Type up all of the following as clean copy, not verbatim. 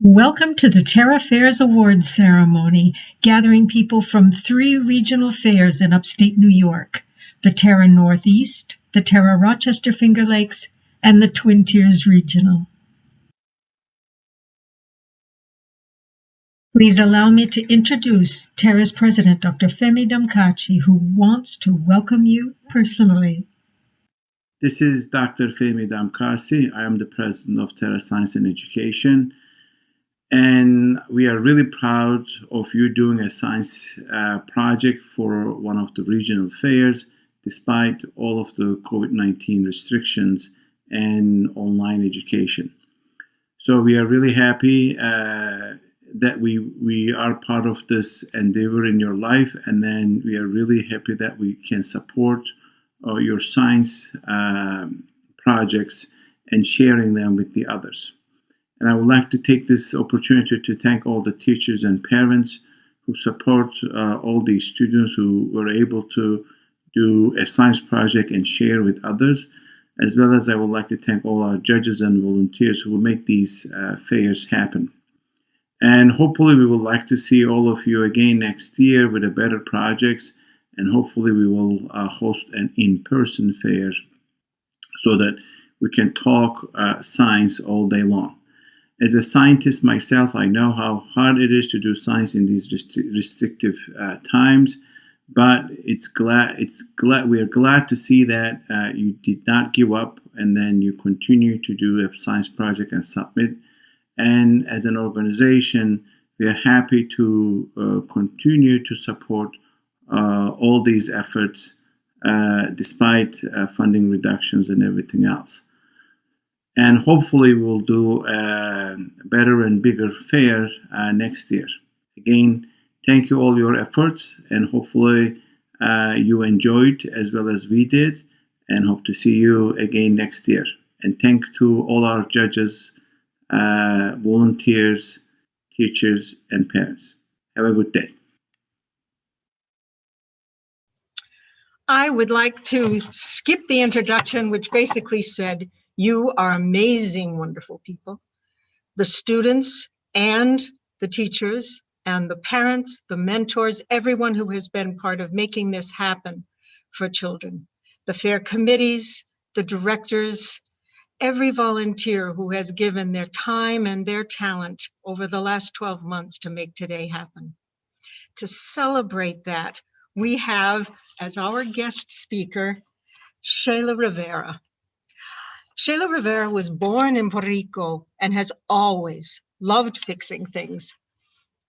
Welcome to the Terra Fairs Awards ceremony, gathering people from 3 regional fairs in upstate New York: the Terra Northeast, the Terra Rochester Finger Lakes, and the Twin Tiers Regional. Please allow me to introduce Terra's president, Dr. Femi Damkaci, who wants to welcome you personally. This is Dr. Femi Damkaci. I am the president of Terra Science and Education. And we are really proud of you doing a science project for one of the regional fairs, despite all of the COVID-19 restrictions and online education. So we are really happy that we are part of this endeavor in your life, and then we are really happy that we can support your science projects and sharing them with the others. And I would like to take this opportunity to thank all the teachers and parents who support all these students who were able to do a science project and share with others, as well as I would like to thank all our judges and volunteers who make these fairs happen. And hopefully we would like to see all of you again next year with a better projects, and hopefully we will host an in-person fair so that we can talk science all day long. As a scientist myself, I know how hard it is to do science in these restrictive times, but we are glad to see that you did not give up, and then you continue to do a science project and submit. And as an organization, we are happy to continue to support all these efforts despite funding reductions and everything else. And hopefully we'll do a better and bigger fair next year. Again, thank you all your efforts, and hopefully you enjoyed as well as we did, and hope to see you again next year. And thank to all our judges, volunteers, teachers, and parents. Have a good day. I would like to skip the introduction, which basically said, you are amazing, wonderful people. The students and the teachers and the parents, the mentors, everyone who has been part of making this happen for children. The fair committees, the directors, every volunteer who has given their time and their talent over the last 12 months to make today happen. To celebrate that, we have as our guest speaker, Shayla Rivera. Shayla Rivera was born in Puerto Rico and has always loved fixing things.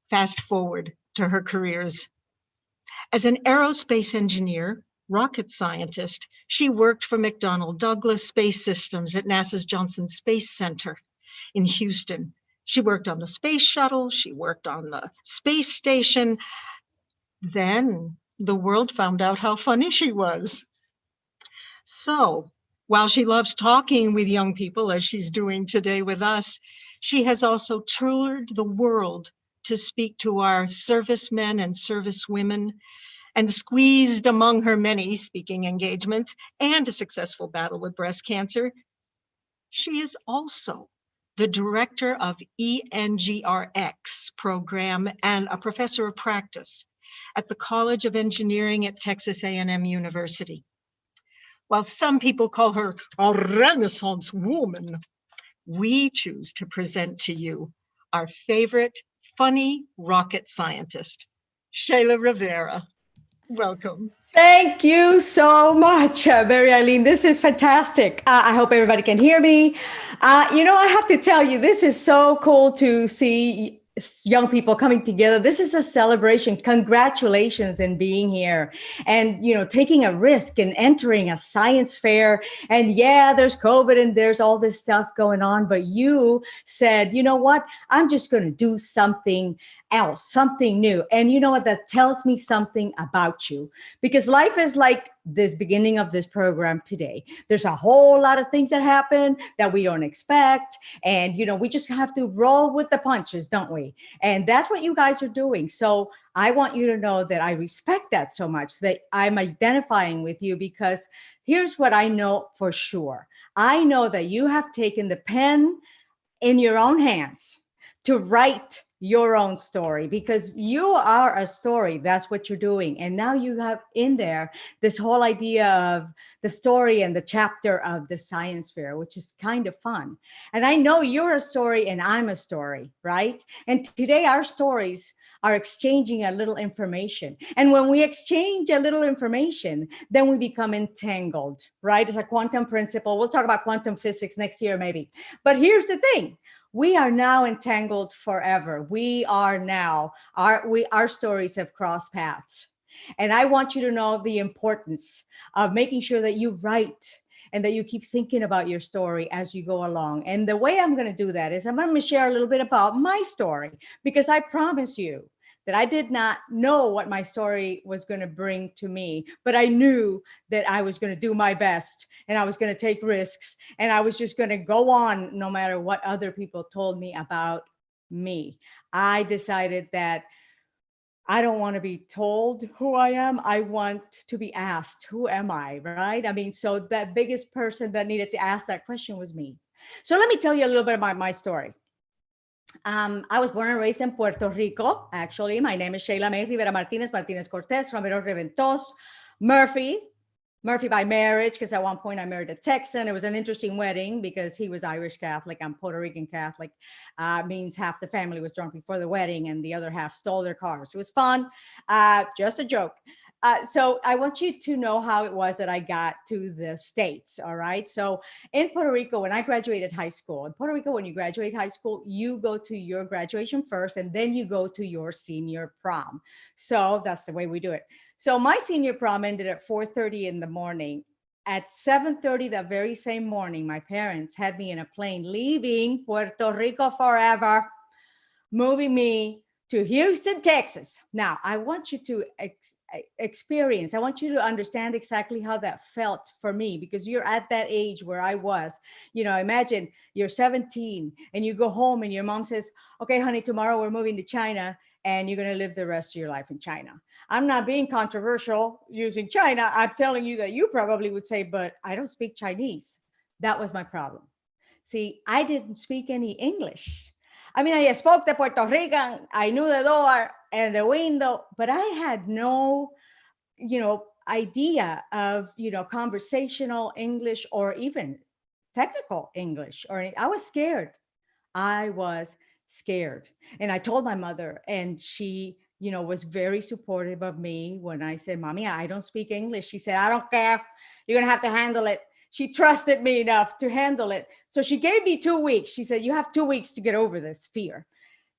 Fast forward to her careers. As an aerospace engineer, rocket scientist, she worked for McDonnell Douglas Space Systems at NASA's Johnson Space Center in Houston. She worked on the space shuttle, she worked on the space station. Then the world found out how funny she was. So, while she loves talking with young people, as she's doing today with us, she has also toured the world to speak to our servicemen and servicewomen, and squeezed among her many speaking engagements and a successful battle with breast cancer. She is also the director of ENGRX program and a professor of practice at the College of Engineering at Texas A&M University. While some people call her a Renaissance woman, we choose to present to you our favorite funny rocket scientist, Shayla Rivera. Welcome. Thank you so much, Mary Eileen. This is fantastic. I hope everybody can hear me. I have to tell you, this is so cool to see young people coming together. This is a celebration. Congratulations in being here and, taking a risk and entering a science fair. And yeah, there's COVID and there's all this stuff going on, but you said, you know what, I'm just going to do something else, something new. And you know what, that tells me something about you, because life is like this beginning of this program today. There's a whole lot of things that happen that we don't expect. And, we just have to roll with the punches, don't we? And that's what you guys are doing. So I want you to know that I respect that so much, that I'm identifying with you, because here's what I know for sure. I know that you have taken the pen in your own hands to write your own story, because you are a story. That's what you're doing. And now you have in there this whole idea of the story and the chapter of the science fair, which is kind of fun. And I know you're a story and I'm a story, right? And today our stories are exchanging a little information. And when we exchange a little information, then we become entangled, right? It's a quantum principle. We'll talk about quantum physics next year, maybe. But here's the thing. We are now entangled forever. We are now, our stories have crossed paths. And I want you to know the importance of making sure that you write and that you keep thinking about your story as you go along. And the way I'm going to do that is I'm going to share a little bit about my story, because I promise you that I did not know what my story was going to bring to me, but I knew that I was going to do my best and I was going to take risks and I was just going to go on no matter what other people told me about me. I decided that I don't want to be told who I am. I want to be asked, who am I, right? I mean, so that biggest person that needed to ask that question was me. So let me tell you a little bit about my story. I was born and raised in Puerto Rico. Actually, my name is Shayla Rivera Martinez Cortez, Romero Reventos, Murphy by marriage, because at one point I married a Texan. It was an interesting wedding because he was Irish Catholic. I'm Puerto Rican Catholic. Means half the family was drunk before the wedding and the other half stole their cars. It was fun. Just a joke. So I want you to know how it was that I got to the States. All right. So in Puerto Rico, when I graduated high school, in Puerto Rico, when you graduate high school, you go to your graduation first, and then you go to your senior prom. So that's the way we do it. So my senior prom ended at 4:30 in the morning. At 7:30 that very same morning, my parents had me in a plane leaving Puerto Rico forever, moving me to Houston, Texas. Now, I want you to experience, I want you to understand exactly how that felt for me, because you're at that age where I was. You know, imagine you're 17 and you go home and your mom says, okay, honey, tomorrow we're moving to China and you're going to live the rest of your life in China. I'm not being controversial using China. I'm telling you that you probably would say, but I don't speak Chinese. That was my problem. See, I didn't speak any English. I mean, I spoke the Puerto Rican, I knew the door and the window, but I had no, idea of, conversational English or even technical English. Or I was scared. I was scared. And I told my mother, and she, was very supportive of me when I said, Mommy, I don't speak English. She said, I don't care. You're going to have to handle it. She trusted me enough to handle it. So she gave me 2 weeks. She said, you have 2 weeks to get over this fear.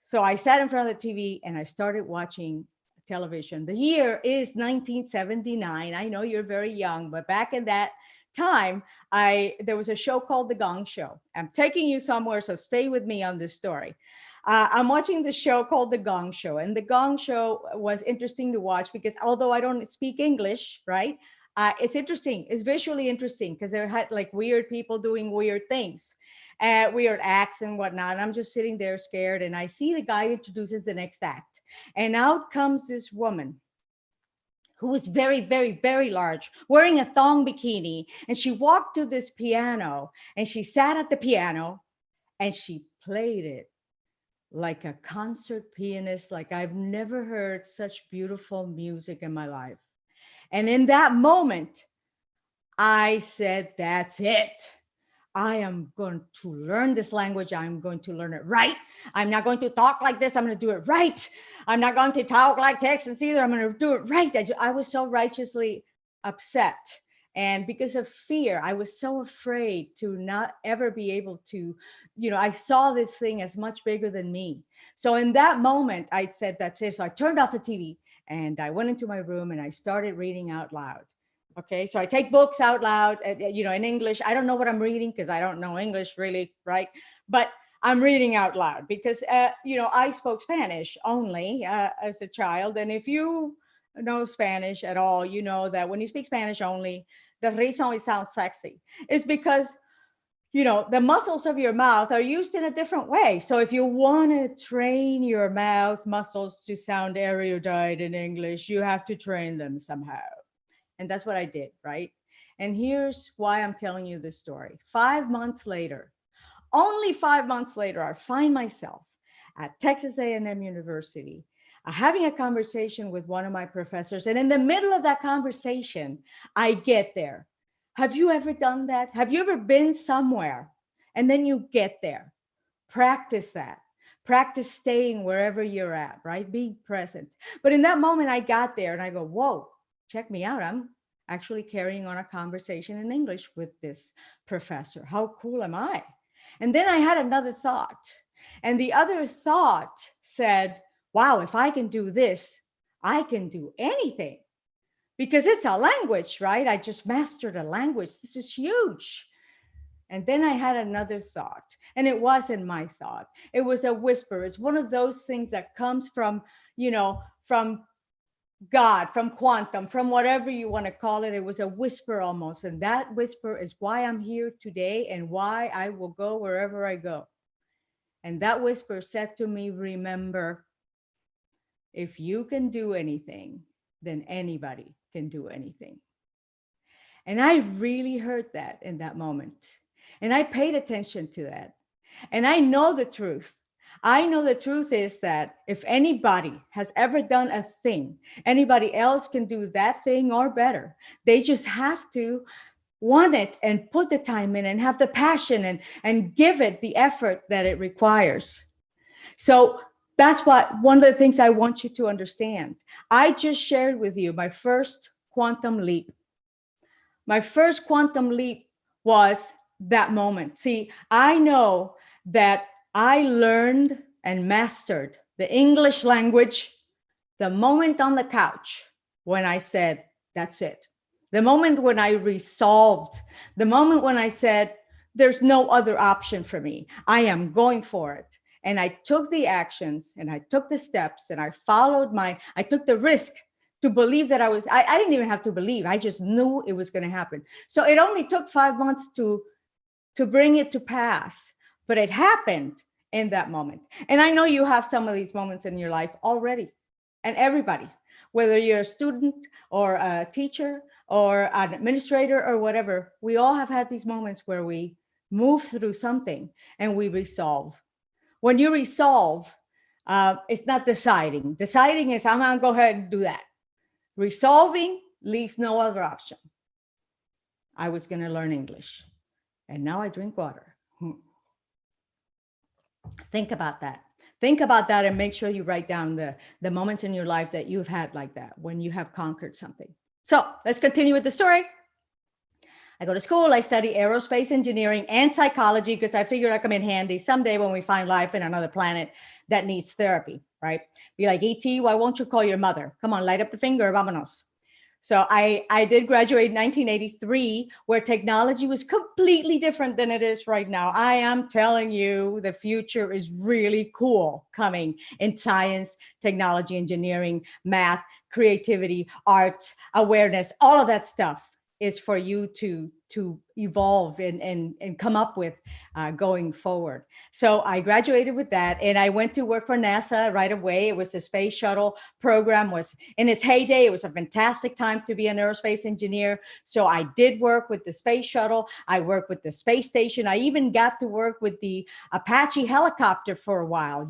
So I sat in front of the TV and I started watching television. The year is 1979. I know you're very young, but back in that time, there was a show called The Gong Show. I'm taking you somewhere, so stay with me on this story. I'm watching the show called The Gong Show, and The Gong Show was interesting to watch because although I don't speak English, right? It's interesting. It's visually interesting because there had like weird people doing weird things, weird acts and whatnot. And I'm just sitting there scared, and I see the guy introduces the next act, and out comes this woman who was very, very, very large, wearing a thong bikini. And she walked to this piano and she sat at the piano and she played it like a concert pianist, like I've never heard such beautiful music in my life. And in that moment, I said, that's it. I am going to learn this language. I'm going to learn it right. I'm not going to talk like this. I'm going to do it right. I'm not going to talk like Texans either. I'm going to do it right. I was so righteously upset. And because of fear, I was so afraid to not ever be able to, I saw this thing as much bigger than me. So in that moment, I said, that's it. So I turned off the TV and I went into my room and I started reading out loud. Okay, so I take books out loud, in English. I don't know what I'm reading because I don't know English really, right? But I'm reading out loud because, I spoke Spanish only as a child. And if you know Spanish at all, you know that when you speak Spanish only, the reason it sounds sexy is because, the muscles of your mouth are used in a different way. So if you want to train your mouth muscles to sound erudite in English, you have to train them somehow. And that's what I did, right? And here's why I'm telling you this story. 5 months later, only 5 months later, I find myself at Texas A&M University, having a conversation with one of my professors. And in the middle of that conversation, I get there. Have you ever done that? Have you ever been somewhere and then you get there? Practice that. Practice staying wherever you're at, right? Being present. But in that moment, I got there and I go, whoa, check me out. I'm actually carrying on a conversation in English with this professor. How cool am I? And then I had another thought. And the other thought said, wow, if I can do this, I can do anything. Because it's a language, right? I just mastered a language. This is huge. And then I had another thought, and it wasn't my thought. It was a whisper. It's one of those things that comes from, from God, from quantum, from whatever you want to call it. It was a whisper almost. And that whisper is why I'm here today and why I will go wherever I go. And that whisper said to me, remember, if you can do anything, then anybody can do anything. And I really heard that in that moment. And I paid attention to that. And I know the truth. I know the truth is that if anybody has ever done a thing, anybody else can do that thing or better. They just have to want it and put the time in and have the passion and give it the effort that it requires. So that's one of the things I want you to understand. I just shared with you my first quantum leap. My first quantum leap was that moment. See, I know that I learned and mastered the English language the moment on the couch when I said, that's it. The moment when I resolved, the moment when I said, there's no other option for me. I am going for it. And I took the actions and I took the steps and I took the risk to believe that I didn't even have to believe. I just knew it was going to happen. So it only took 5 months to bring it to pass, but it happened in that moment. And I know you have some of these moments in your life already. And everybody, whether you're a student or a teacher or an administrator or whatever, we all have had these moments where we move through something and we resolve. When you resolve, it's not deciding. Deciding is, I'm going to go ahead and do that. Resolving leaves no other option. I was going to learn English, and now I drink water. Think about that. Think about that and make sure you write down the moments in your life that you've had like that, when you have conquered something. So let's continue with the story. I go to school, I study aerospace engineering and psychology because I figured I come in handy someday when we find life in another planet that needs therapy, right? Be like, E.T., why won't you call your mother? Come on, light up the finger, vámonos. So I did graduate in 1983, where technology was completely different than it is right now. I am telling you, the future is really cool coming in science, technology, engineering, math, creativity, art, awareness, all of that stuff is for you to evolve and come up with going forward. So I graduated with that and I went to work for NASA right away. It was the space shuttle program was in its heyday. It was a fantastic time to be an aerospace engineer. So I did work with the space shuttle. I worked with the space station. I even got to work with the Apache helicopter for a while.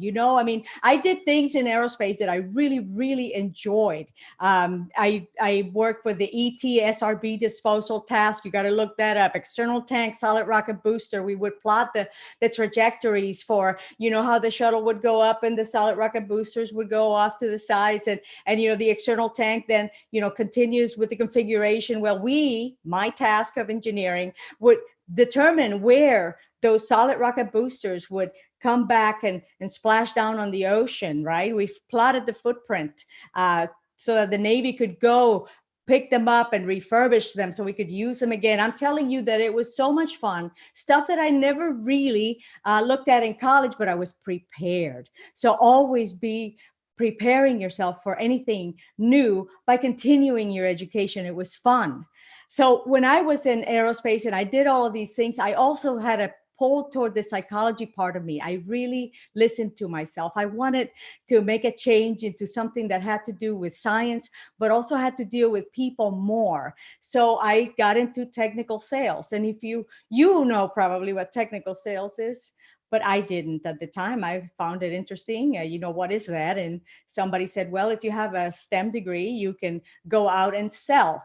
I did things in aerospace that I really, really enjoyed. I worked with the ET-SRB disposal task. You got to look that up. External tank, solid rocket booster. We would plot the trajectories for, how the shuttle would go up and the solid rocket boosters would go off to the sides. And the external tank then, continues with the configuration. Well, my task of engineering would determine where those solid rocket boosters would come back and splash down on the ocean, right? We've plotted the footprint so that the Navy could go pick them up and refurbish them so we could use them again. I'm telling you that it was so much fun, stuff that I never really looked at in college, but I was prepared. So always be preparing yourself for anything new by continuing your education. It was fun. So when I was in aerospace and I did all of these things, I also had a pull toward the psychology part of me. I really listened to myself. I wanted to make a change into something that had to do with science, but also had to deal with people more. So I got into technical sales. And if you know probably what technical sales is, but I didn't at the time. I found it interesting. What is that? And somebody said, well, if you have a STEM degree, you can go out and sell.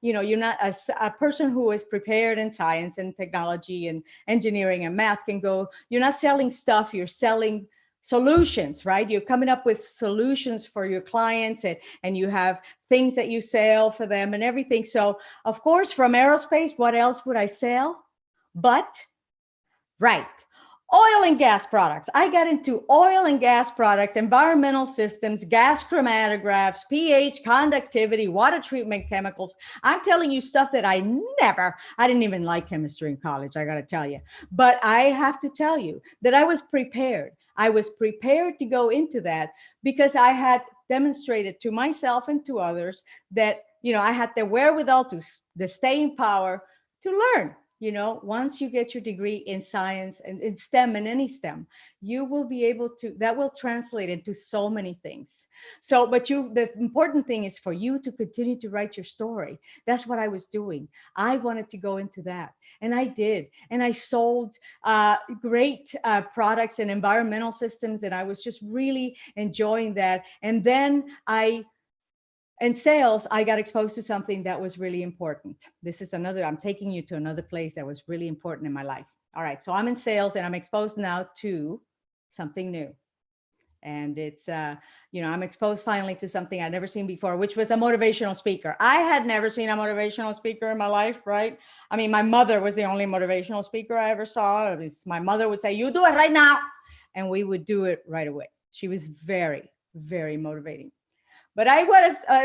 You're not a person who is prepared in science and technology and engineering and math can go, you're not selling stuff, you're selling solutions, right? You're coming up with solutions for your clients, and you have things that you sell for them and everything. So of course, from aerospace, what else would I sell? Right, oil and gas products. I got into oil and gas products, environmental systems, gas chromatographs, pH, conductivity, water treatment chemicals. I'm telling you stuff that I didn't even like chemistry in college, I got to tell you. But I have to tell you that I was prepared. I was prepared to go into that because I had demonstrated to myself and to others that, I had the wherewithal to stay in power to learn. Once you get your degree in science and in STEM and any STEM, you will be able to, that will translate into so many things. So, but the important thing is for you to continue to write your story. That's what I was doing. I wanted to go into that, and I did. And I sold great products and environmental systems, and I was just really enjoying that. And then in sales, I got exposed to something that was really important. I'm taking you to another place that was really important in my life. All right, so I'm in sales and I'm exposed now to something new. And it's, I'm exposed finally to something I'd never seen before, which was a motivational speaker. I had never seen a motivational speaker in my life, right? I mean, my mother was the only motivational speaker I ever saw. My mother would say, you do it right now. And we would do it right away. She was very, very motivating. But I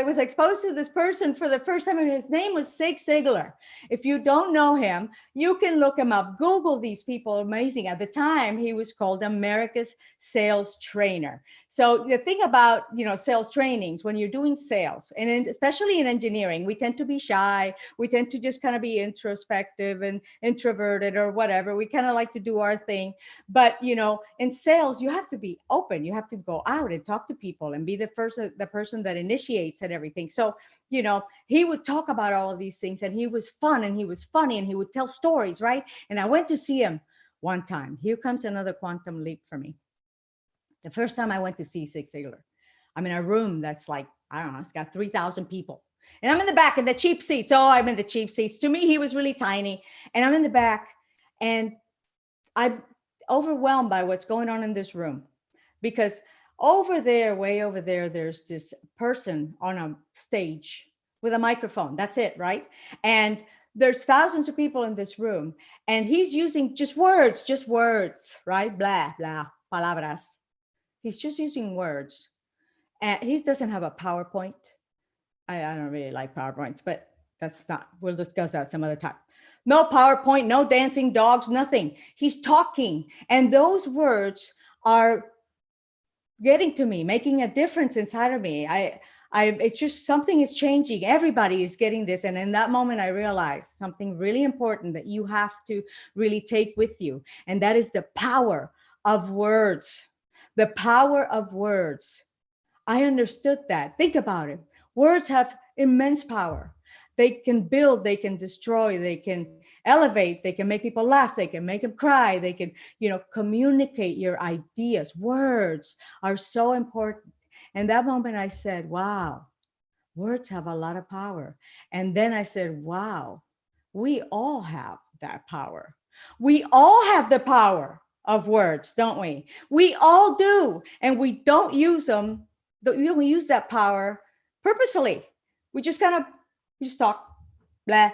was exposed to this person for the first time. His name was Zig Ziglar. If you don't know him, you can look him up. Google these people, amazing. At the time, he was called America's sales trainer. So the thing about, sales trainings, when you're doing sales, and especially in engineering, we tend to be shy. We tend to just kind of be introspective and introverted or whatever. We kind of like to do our thing. But, in sales, you have to be open. You have to go out and talk to people and be the person that initiates and everything. So, he would talk about all of these things, and he was fun and he was funny and he would tell stories, right? And I went to see him one time. Here comes another quantum leap for me. The first time I went to see Zig Ziglar, I'm in a room that's like, I don't know, it's got 3,000 people. And I'm in the back in the cheap seats. Oh, I'm in the cheap seats. To me, he was really tiny. And I'm in the back, and I'm overwhelmed by what's going on in this room, because over there, way over there, there's this person on a stage with a microphone. That's it, right? And there's thousands of people in this room, and he's using just words, right? Blah, blah, palabras. He's just using words. And he doesn't have a PowerPoint. I don't really like PowerPoints, but we'll discuss that some other time. No PowerPoint, no dancing dogs, nothing. He's talking. And those words are getting to me, making a difference inside of me. It's just something is changing. Everybody is getting this. And in that moment, I realized something really important that you have to really take with you. And that is the power of words. The power of words. I understood that. Think about it. Words have immense power. They can build, they can destroy, they can elevate, they can make people laugh, they can make them cry, they can, communicate your ideas. Words are so important. And that moment I said, wow, words have a lot of power. And then I said, wow, we all have that power. We all have the power of words, don't we? We all do. And we don't use them. We don't use that power purposefully. We just talk, blah. Let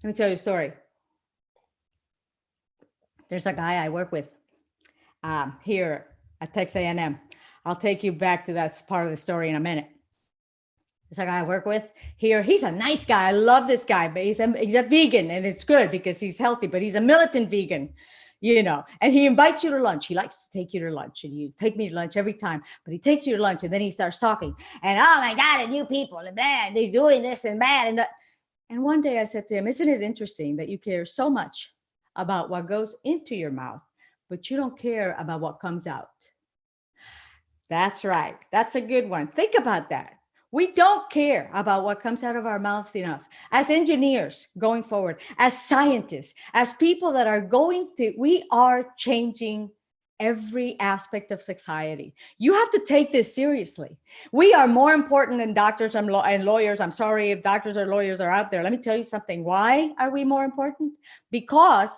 me tell you a story. There's a guy I work with here at Texas A&M. I'll take you back to that part of the story in a minute. There's a guy I work with here. He's a nice guy. I love this guy, but he's a vegan, and it's good because he's healthy, but he's a militant vegan. And he invites you to lunch. He likes to take you to lunch, and you take me to lunch every time, but he takes you to lunch, and then he starts talking, and oh my God, and you people, and man, they're doing this and that. And one day I said to him, isn't it interesting that you care so much about what goes into your mouth, but you don't care about what comes out? That's right. That's a good one. Think about that. We don't care about what comes out of our mouths enough. As engineers going forward, as scientists, as people that are we are changing every aspect of society. You have to take this seriously. We are more important than doctors and lawyers. I'm sorry if doctors or lawyers are out there. Let me tell you something. Why are we more important? Because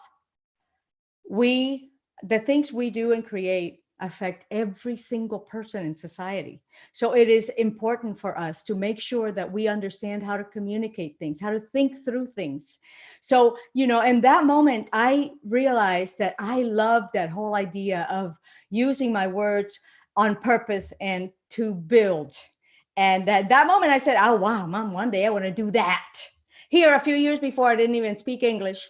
the things we do and create affect every single person in society. So it is important for us to make sure that we understand how to communicate things, how to think through things. So, in that moment, I realized that I loved that whole idea of using my words on purpose and to build. And at that moment I said, oh, wow, Mom, one day I want to do that. Here, a few years before, I didn't even speak English.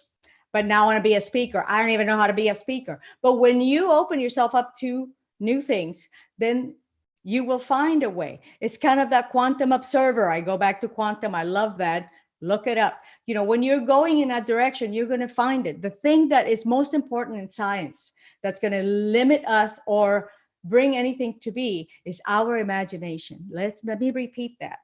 But now I want to be a speaker. I don't even know how to be a speaker. But when you open yourself up to new things, then you will find a way. It's kind of that quantum observer. I go back to quantum. I love that. Look it up. When you're going in that direction, you're going to find it. The thing that is most important in science that's going to limit us or bring anything to be is our imagination. Let me repeat that.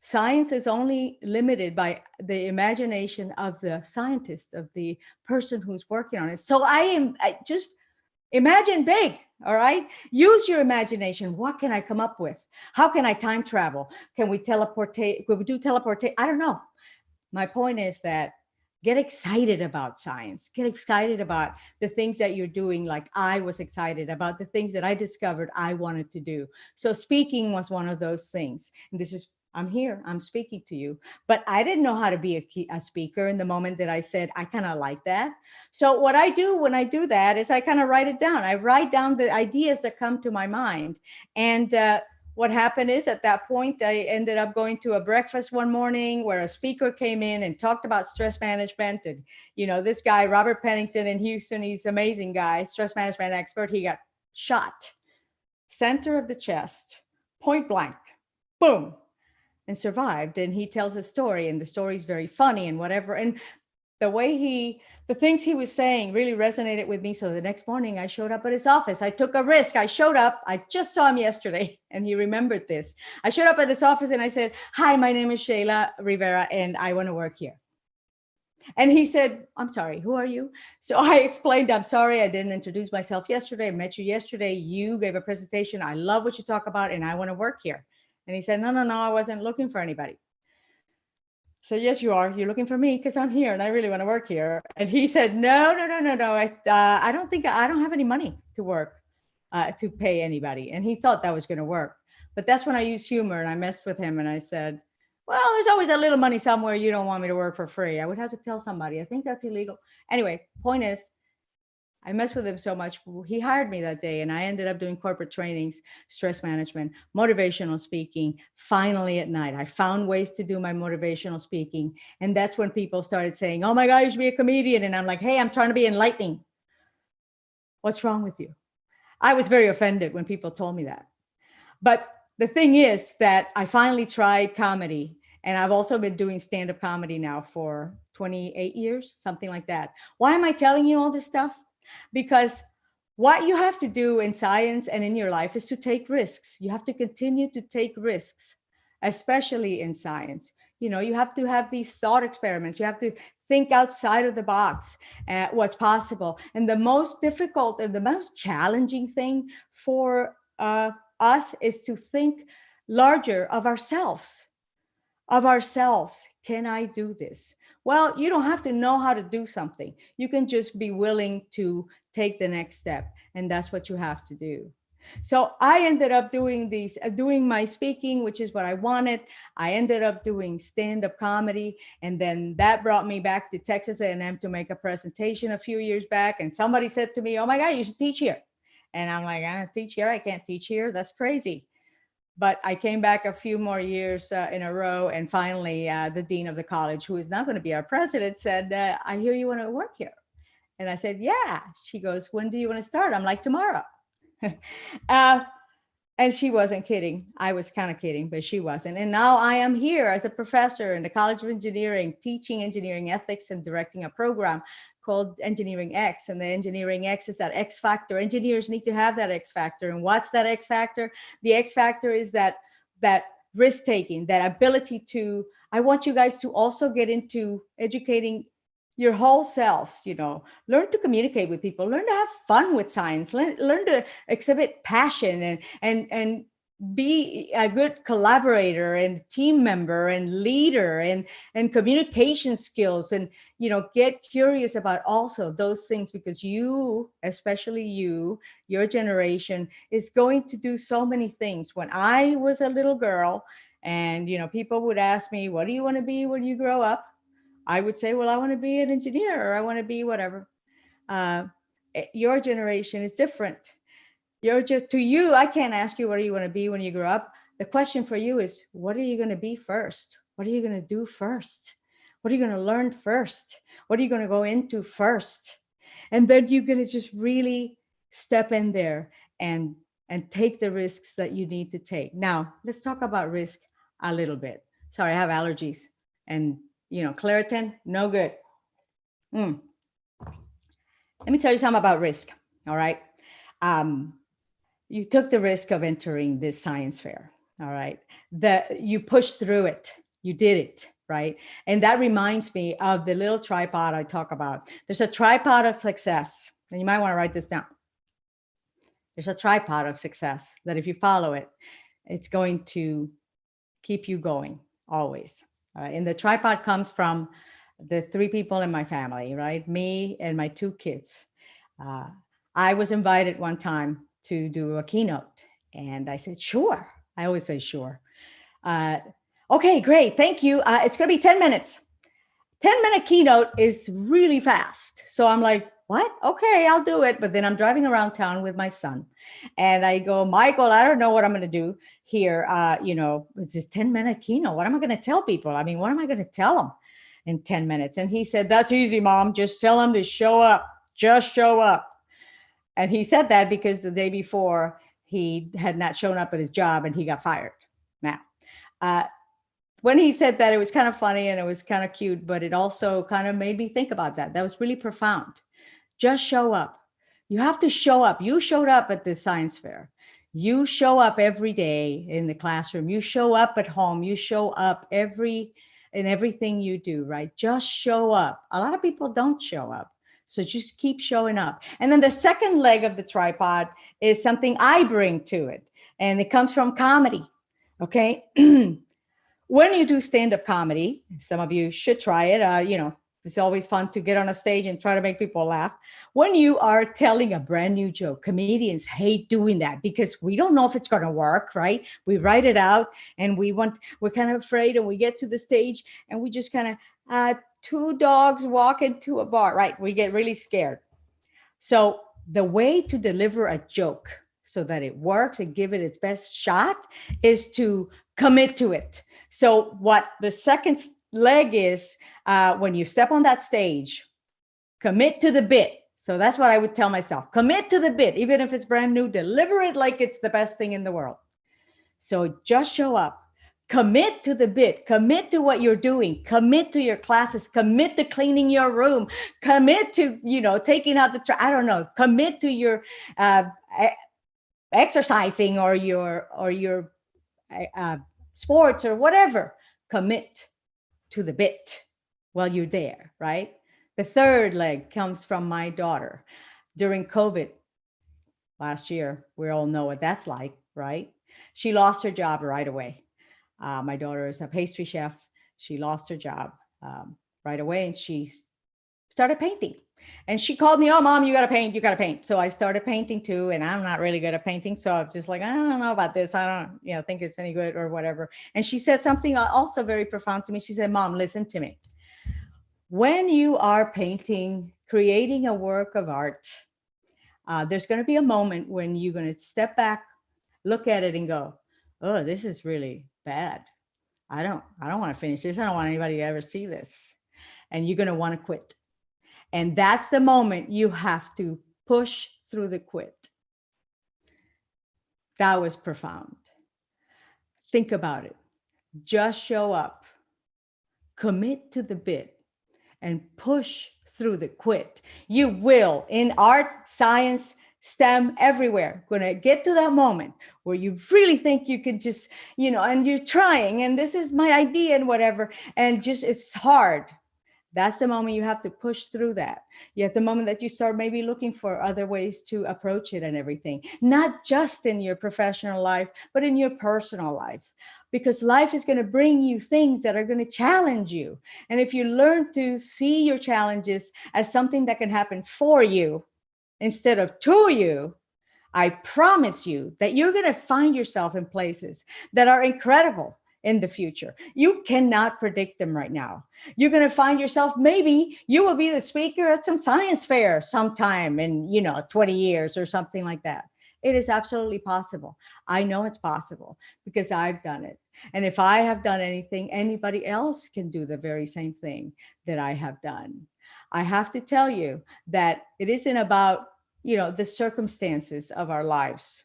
Science is only limited by the imagination of the scientist, of the person who's working on it. So I just imagine big, all right? Use your imagination. What can I come up with? How can I time travel? Can we teleportate? Could we do teleportation? I don't know. My point is that get excited about science. Get excited about the things that you're doing. Like I was excited about the things that I discovered I wanted to do. So speaking was one of those things. And I'm here, I'm speaking to you, but I didn't know how to be a speaker in the moment that I said, I kind of like that. So what I do when I do that is I kind of write it down. I write down the ideas that come to my mind. And what happened is at that point, I ended up going to a breakfast one morning where a speaker came in and talked about stress management. And, this guy, Robert Pennington in Houston, he's an amazing guy, stress management expert. He got shot, center of the chest, point blank, boom, and survived. And he tells a story, and the story is very funny and whatever. And the things he was saying really resonated with me. So the next morning I showed up at his office. I took a risk. I showed up. I just saw him yesterday and he remembered this. I showed up at his office and I said, hi, my name is Shayla Rivera and I want to work here. And he said, I'm sorry, who are you? So I explained, I'm sorry, I didn't introduce myself yesterday. I met you yesterday. You gave a presentation. I love what you talk about and I want to work here. And he said, no, I wasn't looking for anybody. So yes, you are. You're looking for me because I'm here and I really want to work here. And he said, no. I don't have any money to work, to pay anybody. And he thought that was going to work. But that's when I used humor and I messed with him and I said, well, there's always a little money somewhere. You don't want me to work for free. I would have to tell somebody. I think that's illegal. Anyway, point is, I messed with him so much. He hired me that day and I ended up doing corporate trainings, stress management, motivational speaking. Finally at night, I found ways to do my motivational speaking. And that's when people started saying, oh my God, you should be a comedian. And I'm like, hey, I'm trying to be enlightening. What's wrong with you? I was very offended when people told me that. But the thing is that I finally tried comedy. And I've also been doing stand-up comedy now for 28 years, something like that. Why am I telling you all this stuff? Because what you have to do in science and in your life is to take risks. You have to continue to take risks, especially in science. You have to have these thought experiments. You have to think outside of the box, what's possible. And the most difficult and the most challenging thing for us is to think larger of ourselves. Can I do this? Well, you don't have to know how to do something. You can just be willing to take the next step. And that's what you have to do. So I ended up doing my speaking, which is what I wanted. I ended up doing stand-up comedy. And then that brought me back to Texas A&M to make a presentation a few years back. And somebody said to me, oh my God, you should teach here. And I'm like, I teach here? I can't teach here. That's crazy. But I came back a few more years in a row. And finally, the dean of the college, who is now going to be our president, said, I hear you want to work here. And I said, yeah. She goes, when do you want to start? I'm like, tomorrow. And she wasn't kidding. I was kind of kidding, but she wasn't. And now I am here as a professor in the College of Engineering, teaching engineering ethics and directing a program called Engineering X. And the Engineering X is that X factor. Engineers need to have that X factor. And what's that X factor? The X factor is that risk taking, that ability to, I want you guys to also get into educating your whole selves, learn to communicate with people, learn to have fun with science, learn to exhibit passion and be a good collaborator and team member and leader and communication skills, and get curious about also those things, because you, especially your generation, is going to do so many things. When I was a little girl and people would ask me, what do you want to be when you grow up? I would say, well, I want to be an engineer, or I want to be whatever. Your generation is different. To you, I can't ask you what do you want to be when you grow up. The question for you is, what are you going to be first? What are you going to do first? What are you going to learn first? What are you going to go into first? And then you're going to just really step in there and take the risks that you need to take. Now, let's talk about risk a little bit. Sorry, I have allergies, and Claritin, no good. Let me tell you something about risk. All right. You took the risk of entering this science fair. All right. You pushed through it. You did it. Right. And that reminds me of the little tripod I talk about. There's a tripod of success. And you might want to write this down. There's a tripod of success that if you follow it, it's going to keep you going always. And the tripod comes from the three people in my family, right? Me and my two kids. I was invited one time to do a keynote, and I said, sure. I always say, sure. Okay, great. Thank you. It's going to be 10 minutes. 10-minute keynote is really fast. So I'm like, what? Okay, I'll do it. But then I'm driving around town with my son, and I go, Michael, I don't know what I'm going to do here. It's this 10-minute keynote. What am I going to tell people? I mean, what am I going to tell them in 10 minutes? And he said, that's easy, Mom. Just tell them to show up. Just show up. And he said that because the day before he had not shown up at his job and he got fired. Now, when he said that, it was kind of funny and it was kind of cute, but it also kind of made me think about that. That was really profound. Just show up. You have to show up. You showed up at this science fair. You show up every day in the classroom. You show up at home. You show up in everything you do, right? Just show up. A lot of people don't show up. So just keep showing up. And then the second leg of the tripod is something I bring to it. And it comes from comedy. Okay. When you do stand-up comedy, some of you should try it. It's always fun to get on a stage and try to make people laugh. When you are telling a brand new joke, comedians hate doing that because we don't know if it's going to work, right? We write it out and we're kind of afraid, and we get to the stage and we just kind of, two dogs walk into a bar, right? We get really scared. So the way to deliver a joke so that it works and give it its best shot is to commit to it. So what the second leg is, when you step on that stage, commit to the bit. So that's what I would tell myself. Commit to the bit, even if it's brand new, deliver it like it's the best thing in the world. So just show up. Commit to the bit, commit to what you're doing, commit to your classes, commit to cleaning your room, commit to, taking out commit to your exercising or your sports or whatever. Commit to the bit while you're there, right? The third leg comes from my daughter. During COVID last year, we all know what that's like, right? She lost her job right away. My daughter is a pastry chef. She lost her job right away, and she started painting. And she called me, oh, Mom, you got to paint. You got to paint. So I started painting too. And I'm not really good at painting. So I'm just like, I don't know about this. I don't think it's any good or whatever. And she said something also very profound to me. She said, Mom, listen to me. When you are painting, creating a work of art, there's going to be a moment when you're going to step back, look at it and go, oh, this is really bad. I don't want to finish this. I don't want anybody to ever see this. And you're going to want to quit. And that's the moment you have to push through the quit. That was profound. Think about it. Just show up, commit to the bit, and push through the quit. You will. In art, science, STEM everywhere. Going to get to that moment where you really think you can just, and you're trying, and this is my idea and whatever, and just it's hard. That's the moment you have to push through that. At the moment that you start maybe looking for other ways to approach it and everything, not just in your professional life, but in your personal life, because life is going to bring you things that are going to challenge you. And if you learn to see your challenges as something that can happen for you instead of to you, I promise you that you're going to find yourself in places that are incredible in the future. You cannot predict them right now. You're going to find yourself, maybe you will be the speaker at some science fair sometime in, 20 years or something like that. It is absolutely possible. I know it's possible because I've done it. And if I have done anything, anybody else can do the very same thing that I have done. I have to tell you that it isn't about, the circumstances of our lives.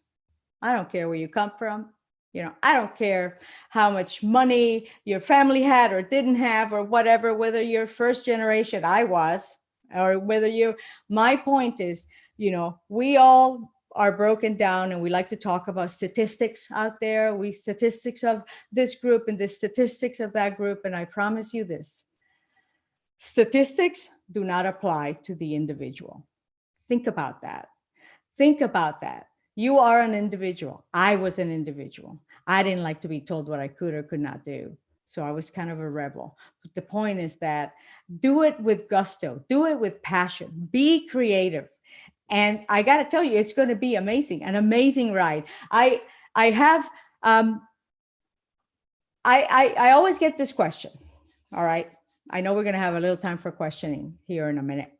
I don't care where you come from. I don't care how much money your family had or didn't have or whatever, whether you're first generation, I was, or whether my point is, we all are broken down, and we like to talk about statistics out there. We statistics of this group and the statistics of that group. And I promise you this, statistics do not apply to the individual. Think about that. Think about that. You are an individual. I was an individual. I didn't like to be told what I could or could not do. So I was kind of a rebel. But the point is that do it with gusto, do it with passion, be creative. And I got to tell you, it's going to be amazing, an amazing ride. I always get this question. All right. I know we're going to have a little time for questioning here in a minute.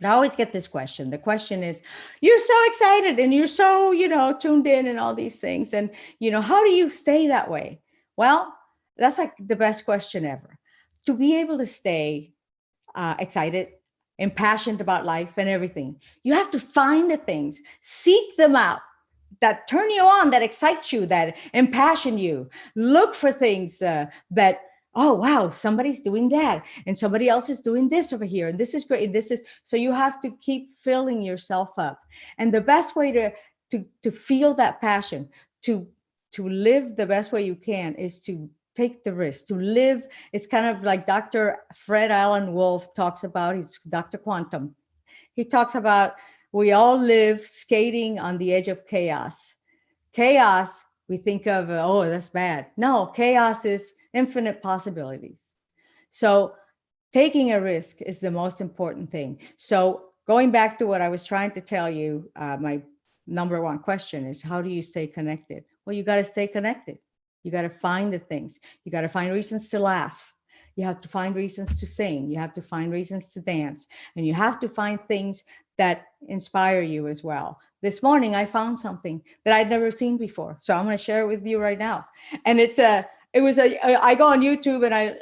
But I always get this question. The question is, you're so excited and you're so, tuned in and all these things. And, how do you stay that way? Well, that's like the best question ever. To be able to stay excited, impassioned about life and everything, you have to find the things, seek them out that turn you on, that excite you, that impassion you. Look for things that, oh, wow, somebody's doing that. And somebody else is doing this over here. And this is great. And so you have to keep filling yourself up. And the best way to feel that passion, to live the best way you can, is to take the risk, to live. It's kind of like Dr. Fred Alan Wolf talks about, he's Dr. Quantum. He talks about, we all live skating on the edge of chaos. Chaos, we think of, oh, that's bad. No, chaos is infinite possibilities. So taking a risk is the most important thing. So going back to what I was trying to tell you, my number one question is, how do you stay connected? Well, you got to stay connected. You got to find the things. You got to find reasons to laugh. You have to find reasons to sing. You have to find reasons to dance. And you have to find things that inspire you as well. This morning, I found something that I'd never seen before. So I'm going to share it with you right now. And I go on YouTube and I,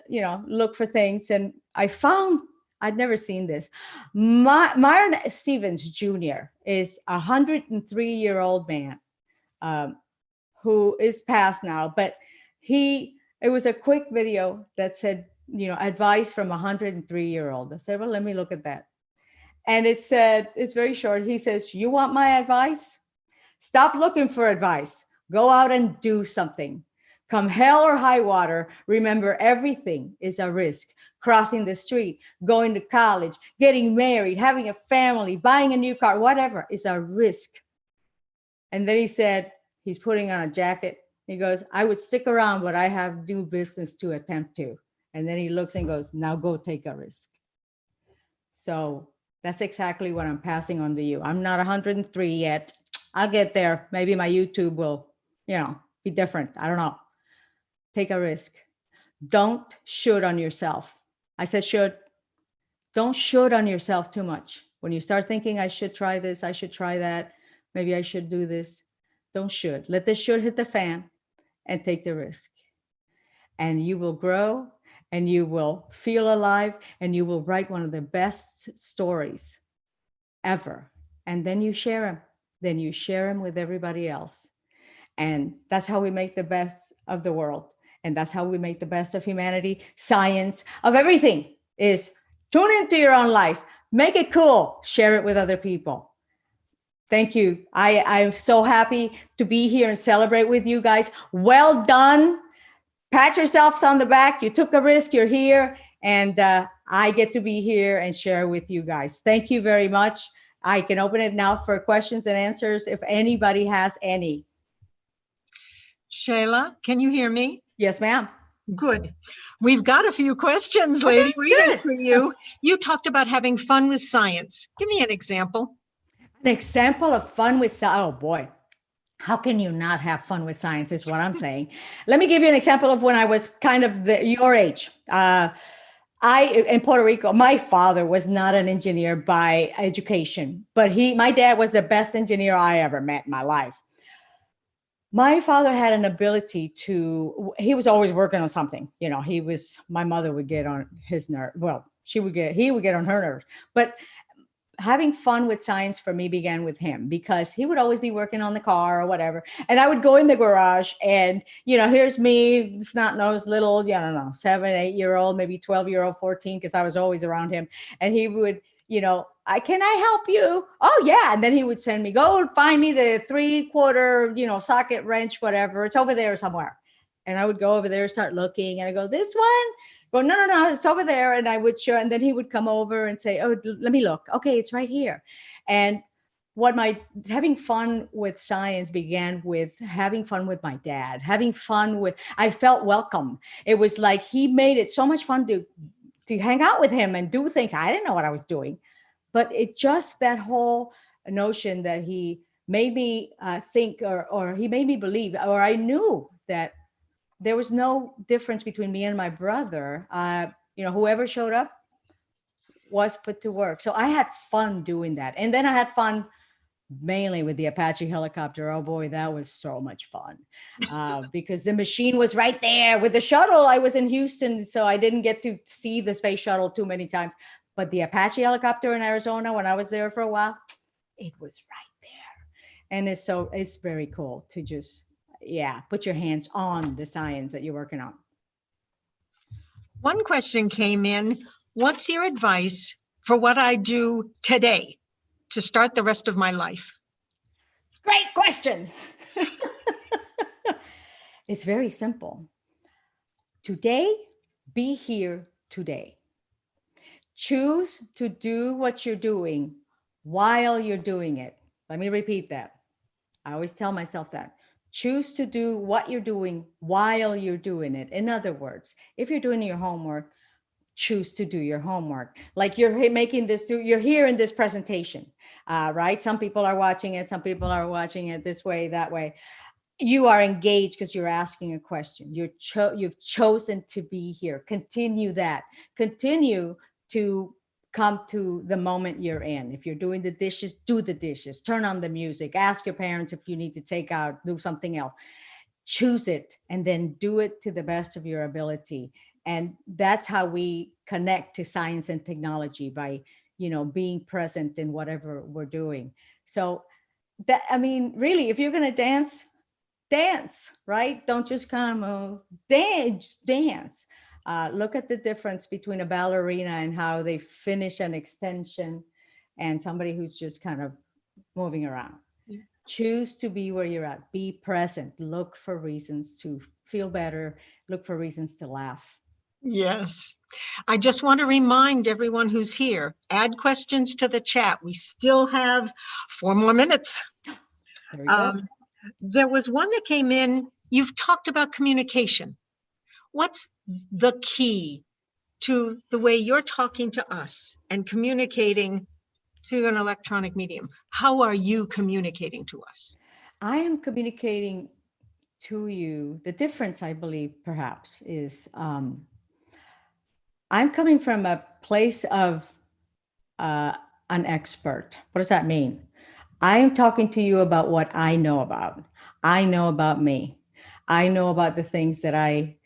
look for things, and I found, I'd never seen this. Myron Stevens Jr. is a 103-year-old man who is passed now, but it was a quick video that said, advice from a 103-year-old. I said, well, let me look at that. And it said, it's very short. He says, you want my advice? Stop looking for advice. Go out and do something. Come hell or high water, remember everything is a risk. Crossing the street, going to college, getting married, having a family, buying a new car, whatever is a risk. And then he said, he's putting on a jacket. He goes, I would stick around, but I have new business to attempt to. And then he looks and goes, now go take a risk. So that's exactly what I'm passing on to you. I'm not 103 yet. I'll get there. Maybe my YouTube will, be different. I don't know. Take a risk. Don't should on yourself. I said should. Don't should on yourself too much. When you start thinking, I should try this, I should try that, maybe I should do this, don't should. Let the should hit the fan and take the risk. And you will grow, and you will feel alive, and you will write one of the best stories ever. And then you share them. Then you share them with everybody else. And that's how we make the best of the world. And that's how we make the best of humanity, science, of everything, is tune into your own life, make it cool, share it with other people. Thank you. I'm so happy to be here and celebrate with you guys. Well done. Pat yourselves on the back. You took a risk. You're here. And I get to be here and share with you guys. Thank you very much. I can open it now for questions and answers if anybody has any. Shayla, can you hear me? Yes, ma'am. Good. We've got a few questions, lady, waiting for you. You talked about having fun with science. Give me an example. An example of fun with science. Oh boy, how can you not have fun with science is what I'm saying. Let me give you an example of when I was kind of your age. In Puerto Rico, my father was not an engineer by education, but my dad was the best engineer I ever met in my life. My father had an ability he was always working on something. You know, my mother would get on his nerve. Well, he would get on her nerves, but having fun with science for me began with him because he would always be working on the car or whatever. And I would go in the garage and, here's me, snot-nosed little, I don't know, 7, 8-year-old, maybe 12-year-old, 14, because I was always around him. And he would, can I help you? Oh yeah. And then he would send me, go find me the 3/4, socket wrench, whatever. It's over there somewhere. And I would go over there, start looking, and I go, this one? Well, no, it's over there. And I would show, and then he would come over and say, oh, let me look. Okay, it's right here. And having fun with science began with having fun with my dad, I felt welcome. It was like he made it so much fun to hang out with him and do things. I didn't know what I was doing, but it just that whole notion that he made me think, or he made me believe, or I knew that there was no difference between me and my brother. Whoever showed up was put to work. So I had fun doing that. And then I had fun mainly with the Apache helicopter. Oh boy, that was so much fun because the machine was right there. With the shuttle, I was in Houston, so I didn't get to see the space shuttle too many times. But the Apache helicopter in Arizona, when I was there for a while, it was right there. And it's very cool to just, put your hands on the science that you're working on. One question came in. What's your advice for what I do today to start the rest of my life? Great question. It's very simple. Today, be here today. Choose to do what you're doing while you're doing it. Let me repeat that. I always tell myself that. Choose to do what you're doing while you're doing it. In other words, if you're doing your homework, choose to do your homework. Like you're here in this presentation, right? Some people are watching it. Some people are watching it this way, that way. You are engaged because you're asking a question. You've chosen to be here. Continue that. Continue to come to the moment you're in. If you're doing the dishes, do the dishes. Turn on the music. Ask your parents if you need to take out, do something else. Choose it and then do it to the best of your ability. And that's how we connect to science and technology, by, being present in whatever we're doing. So really, if you're going to dance, right? Don't just kind of dance. Look at the difference between a ballerina and how they finish an extension and somebody who's just kind of moving around. Choose to be where you're at. Be present. Look for reasons to feel better. Look for reasons to laugh. Yes. I just want to remind everyone who's here, add questions to the chat. We still have 4 more minutes. There we go. There was one that came in. You've talked about communication. What's the key to the way you're talking to us and communicating through an electronic medium? How are you communicating to us? I am communicating to you. The difference, I believe, perhaps, is I'm coming from a place of an expert. What does that mean? I'm talking to you about what I know about. I know about me. I know about the things that I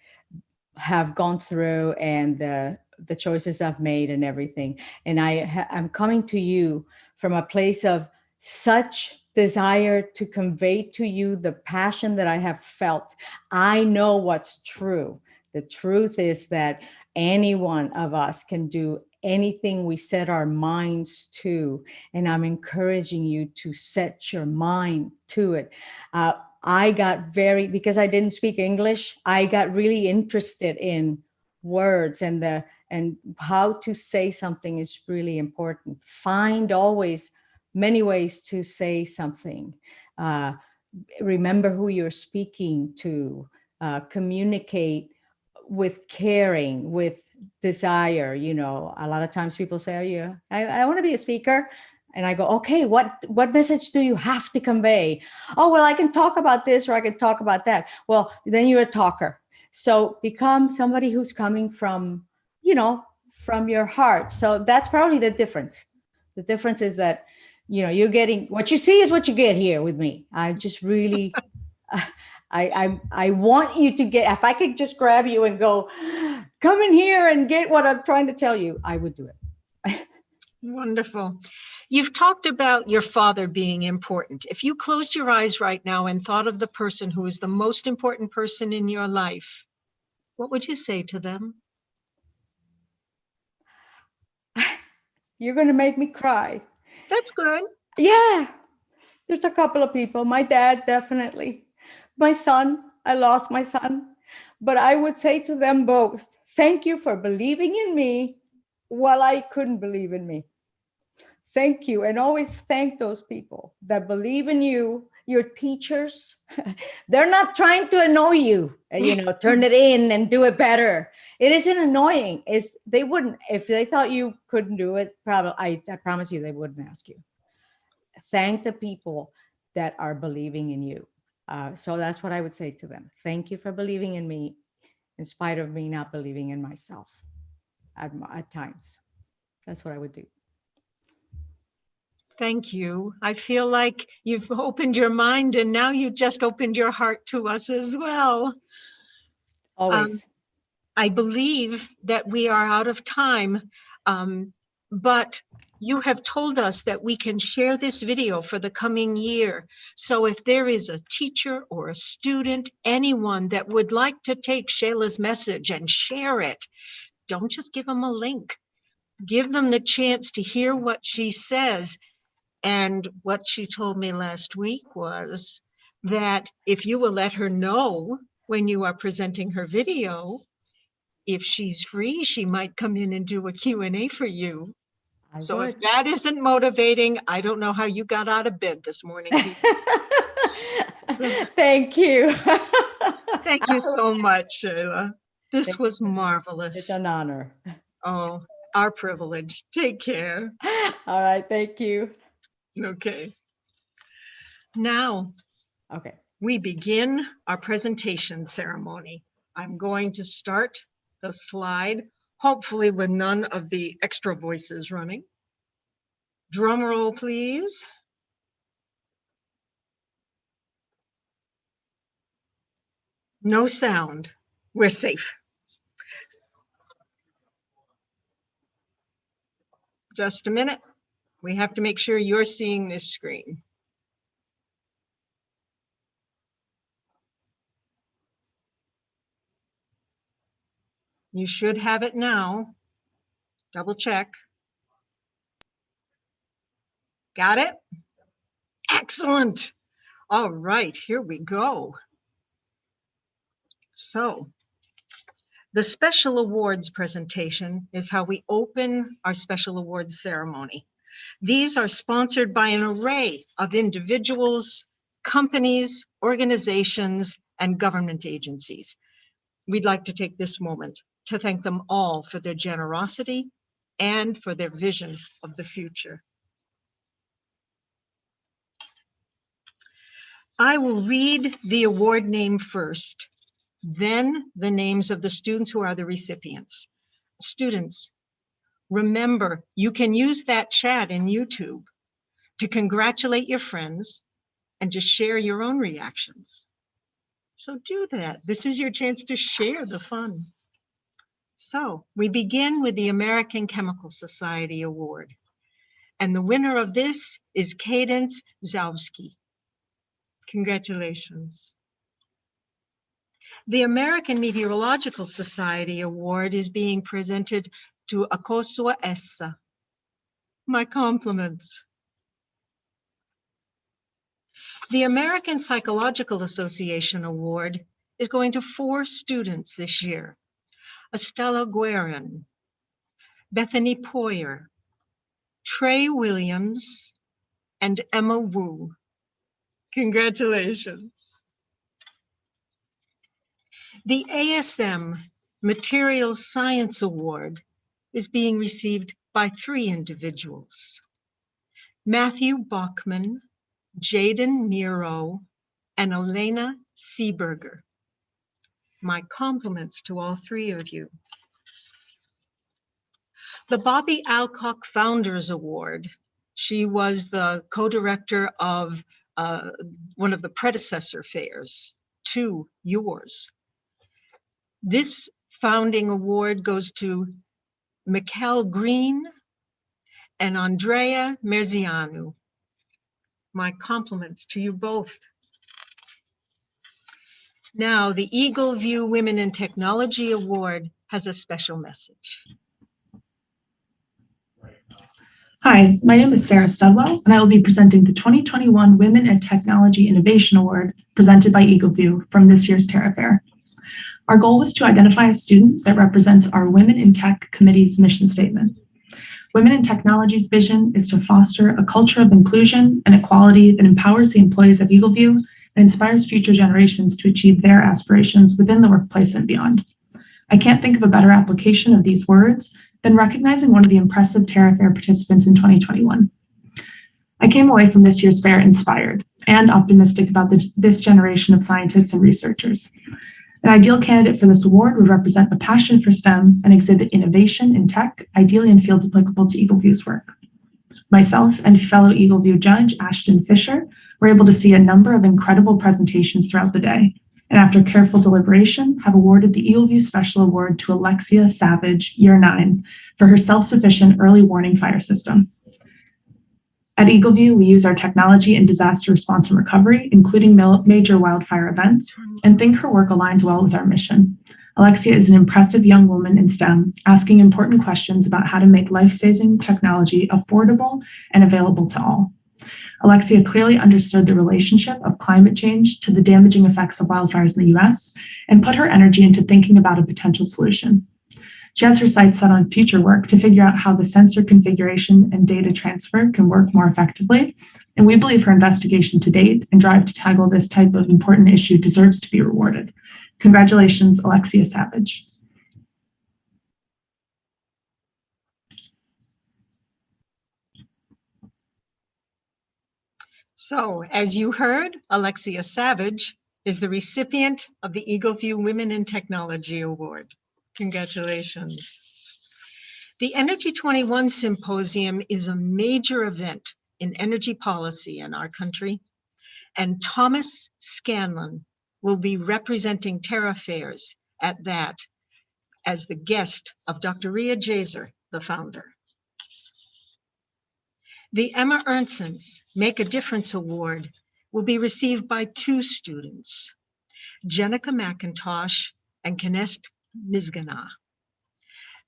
have gone through and the choices I've made and everything. And I'm coming to you from a place of such desire to convey to you the passion that I have felt. I know what's true. The truth is that any one of us can do anything we set our minds to. And I'm encouraging you to set your mind to it. I got because I didn't speak English, I got really interested in words, and how to say something is really important. Find always many ways to say something. Remember who you're speaking to. Communicate with caring, with desire. You know, a lot of times people say, I want to be a speaker. And I go, okay, what message do you have to convey? Oh, well, I can talk about this or I can talk about that. Well, then you're a talker. So become somebody who's coming from, from your heart. So that's probably the difference. The difference is that, you're getting, what you see is what you get here with me. I just really, I want you to get, if I could just grab you and go, come in here and get what I'm trying to tell you, I would do it. Wonderful. You've talked about your father being important. If you closed your eyes right now and thought of the person who is the most important person in your life, what would you say to them? You're going to make me cry. That's good. Yeah. There's a couple of people. My dad, definitely. My son, I lost my son. But I would say to them both, thank you for believing in me while I couldn't believe in me. Thank you. And always thank those people that believe in you, your teachers. They're not trying to annoy you, turn it in and do it better. It isn't annoying. They wouldn't, if they thought you couldn't do it, probably, I promise you, they wouldn't ask you. Thank the people that are believing in you. So that's what I would say to them. Thank you for believing in me, in spite of me not believing in myself at times. That's what I would do. Thank you. I feel like you've opened your mind and now you just opened your heart to us as well. Always. I believe that we are out of time, but you have told us that we can share this video for the coming year. So if there is a teacher or a student, anyone that would like to take Shayla's message and share it, don't just give them a link. Give them the chance to hear what she says. And what she told me last week was that if you will let her know when you are presenting her video, if she's free, she might come in and do a Q&A for you. So if that isn't motivating, I don't know how you got out of bed this morning. Thank you. Thank you so much, Shayla. This was marvelous. It's an honor. Oh, our privilege. Take care. All right. Thank you. Okay. Now, we begin our presentation ceremony. I'm going to start the slide, hopefully with none of the extra voices running. Drum roll, please. No sound. We're safe. Just a minute. We have to make sure you're seeing this screen. You should have it now. Double check. Got it? Excellent. All right, here we go. So, the special awards presentation is how we open our special awards ceremony. These are sponsored by an array of individuals, companies, organizations, and government agencies. We'd like to take this moment to thank them all for their generosity and for their vision of the future. I will read the award name first, then the names of the students who are the recipients. Students, remember, you can use that chat in YouTube to congratulate your friends and to share your own reactions. So do that. This is your chance to share the fun. So we begin with the American Chemical Society Award. And the winner of this is Cadence Zawski. Congratulations. The American Meteorological Society Award is being presented to Akosua Essa. My compliments. The American Psychological Association Award is going to 4 students this year: Estella Guerin, Bethany Poyer, Trey Williams, and Emma Wu. Congratulations. The ASM Materials Science Award is being received by 3 individuals: Matthew Bachman, Jaden Nero, and Elena Seeberger. My compliments to all 3 of you. The Bobby Alcock Founders Award. She was the co-director of one of the predecessor fairs to yours. This founding award goes to Mikkel Green and Andrea Merzianu. My compliments to you both. Now, the Eagle View Women in Technology Award has a special message. Hi, my name is Sarah Studwell, and I will be presenting the 2021 Women in Technology Innovation Award presented by Eagle View from this year's Terra Fair. Our goal was to identify a student that represents our Women in Tech Committee's mission statement. Women in Technology's vision is to foster a culture of inclusion and equality that empowers the employees at Eagle View and inspires future generations to achieve their aspirations within the workplace and beyond. I can't think of a better application of these words than recognizing one of the impressive Terra Fair participants in 2021. I came away from this year's fair inspired and optimistic about this generation of scientists and researchers. An ideal candidate for this award would represent a passion for STEM and exhibit innovation in tech, ideally in fields applicable to Eagle View's work. Myself and fellow Eagle View judge Ashton Fisher were able to see a number of incredible presentations throughout the day, and after careful deliberation, have awarded the Eagle View Special Award to Alexia Savage, Year 9, for her self-sufficient early warning fire system. At Eagle View, we use our technology in disaster response and recovery, including major wildfire events, and think her work aligns well with our mission. Alexia is an impressive young woman in STEM, asking important questions about how to make life-saving technology affordable and available to all. Alexia clearly understood the relationship of climate change to the damaging effects of wildfires in the US and put her energy into thinking about a potential solution. She has her sights set on future work to figure out how the sensor configuration and data transfer can work more effectively, and we believe her investigation to date and drive to tackle this type of important issue deserves to be rewarded. Congratulations, Alexia Savage. So, as you heard, Alexia Savage is the recipient of the Eagle View Women in Technology Award. Congratulations. The Energy 21 Symposium is a major event in energy policy in our country, and Thomas Scanlon will be representing Terra Fairs at that as the guest of Dr. Ria Jaser, the founder. The Emma Ernstens Make a Difference Award will be received by 2 students, Jenica McIntosh and Knest Mizgana.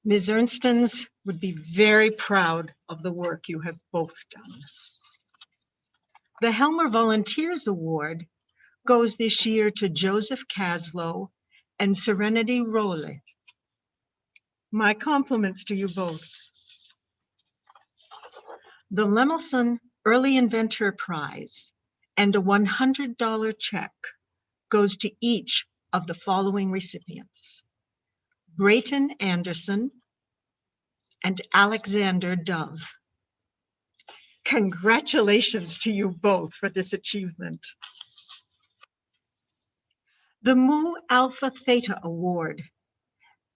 Ms. Ernstens would be very proud of the work you have both done. The Helmer Volunteers Award goes this year to Joseph Caslow and Serenity Role. My compliments to you both. The Lemelson Early Inventor Prize and a $100 check goes to each of the following recipients: Brayton Anderson and Alexander Dove. Congratulations to you both for this achievement. The Mu Alpha Theta Award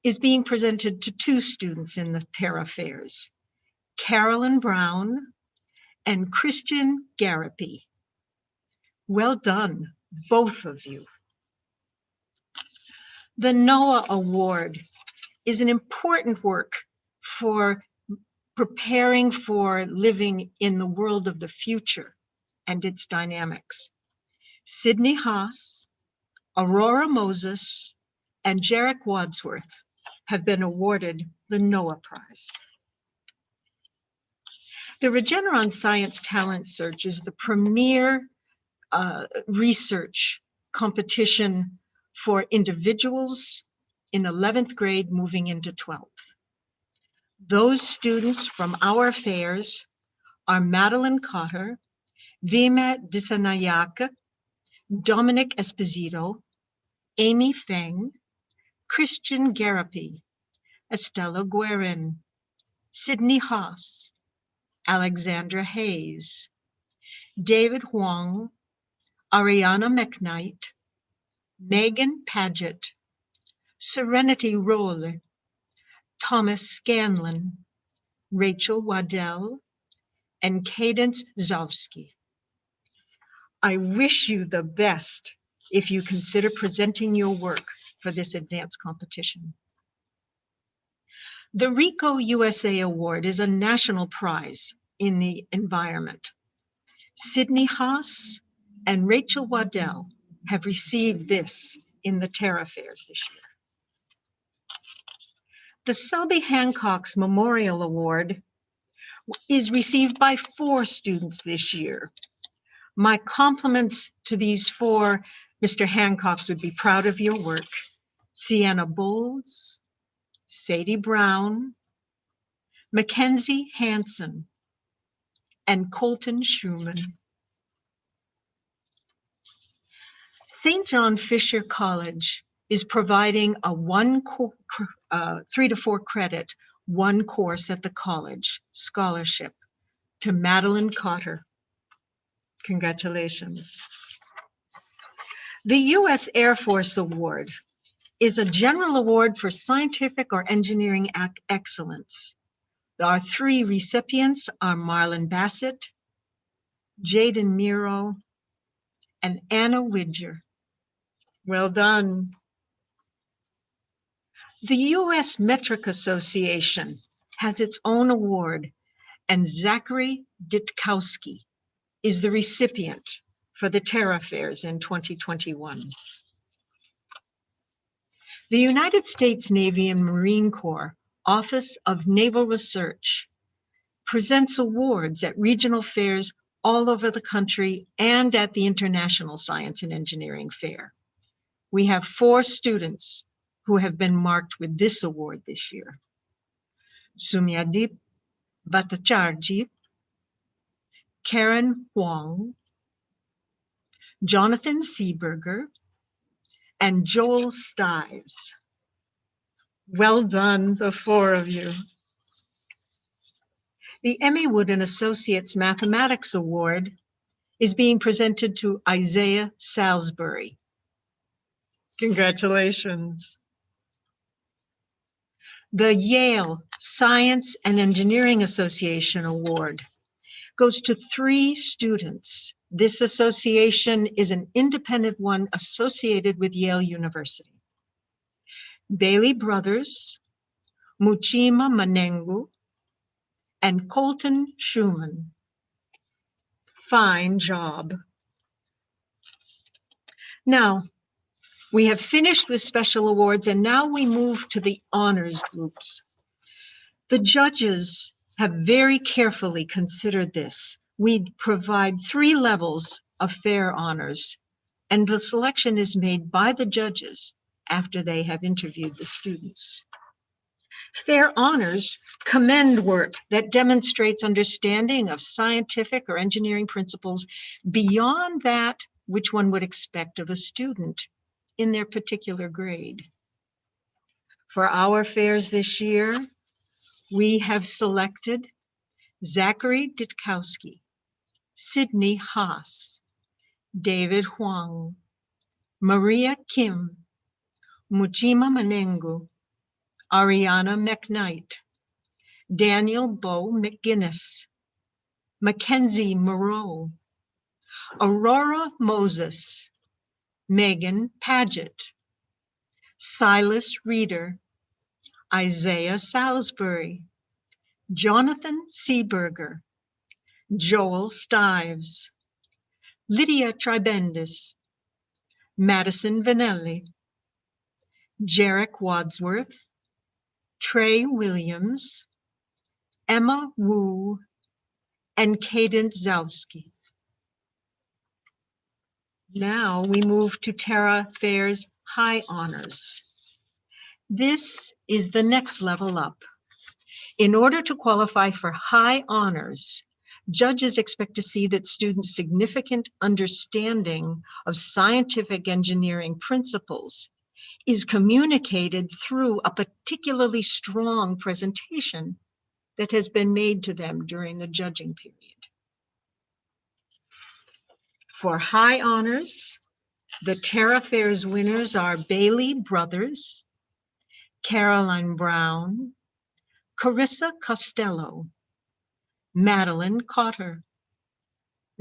is being presented to 2 students in the Terra Fairs, Carolyn Brown and Christian Garapi. Well done, both of you. The NOAA Award is an important work for preparing for living in the world of the future and its dynamics. Sydney Haas, Aurora Moses, and Jarek Wadsworth have been awarded the NOAA Prize. The Regeneron Science Talent Search is the premier research competition for individuals in 11th grade moving into 12th. Those students from our fairs are Madeline Cotter, Vima Disanayak, Dominic Esposito, Amy Feng, Christian Garapi, Estella Guerin, Sydney Haas, Alexandra Hayes, David Huang, Ariana McKnight, Megan Paget, Serenity Rolle, Thomas Scanlon, Rachel Waddell, and Cadence Zawski. I wish you the best if you consider presenting your work for this advanced competition. The RICO USA Award is a national prize in the environment. Sydney Haas and Rachel Waddell have received this in the Terra fairs this year. The Selby Hancock's Memorial Award is received by 4 students this year. My compliments to these 4. Mr. Hancocks would be proud of your work. Sienna Bowles, Sadie Brown, Mackenzie Hansen, and Colton Schumann. St. John Fisher College is providing a 3 to 4 credit, 1 course at the college scholarship to Madeline Cotter. Congratulations. The U.S. Air Force Award is a general award for scientific or engineering excellence. Our 3 recipients are Marlon Bassett, Jaden Miro, and Anna Widger. Well done. The U.S. Metric Association has its own award, and Zachary Ditkowski is the recipient for the Terra Fairs in 2021. The United States Navy and Marine Corps Office of Naval Research presents awards at regional fairs all over the country and at the International Science and Engineering Fair. We have 4 students who have been marked with this award this year. Sumyadip Bhattacharjee, Karen Huang, Jonathan Seeberger, and Joel Stives. Well done, the 4 of you. The Emmy Wood and Associates Mathematics Award is being presented to Isaiah Salisbury. Congratulations. The Yale Science and Engineering Association Award goes to 3 students. This association is an independent one associated with Yale University. Bailey Brothers, Muchima Manengu, and Colton Schumann. Fine job. Now, we have finished with special awards, and now we move to the honors groups. The judges have very carefully considered this. We provide 3 levels of fair honors, and the selection is made by the judges after they have interviewed the students. Fair honors commend work that demonstrates understanding of scientific or engineering principles beyond that which one would expect of a student in their particular grade. For our fairs this year, we have selected Zachary Ditkowski, Sydney Haas, David Huang, Maria Kim, Muchima Manengu, Ariana McKnight, Daniel Bo McGinnis, Mackenzie Moreau, Aurora Moses, Megan Paget, Silas Reeder, Isaiah Salisbury, Jonathan Seeberger, Joel Stives, Lydia Tribendis, Madison Vanelli, Jarek Wadsworth, Trey Williams, Emma Wu, and Cadence Zowski. Now we move to Terra Fair's High Honors. This is the next level up. In order to qualify for high honors, judges expect to see that students' significant understanding of scientific engineering principles is communicated through a particularly strong presentation that has been made to them during the judging period. For high honors, the Terra Fair's winners are Bailey Brothers, Caroline Brown, Carissa Costello, Madeline Cotter,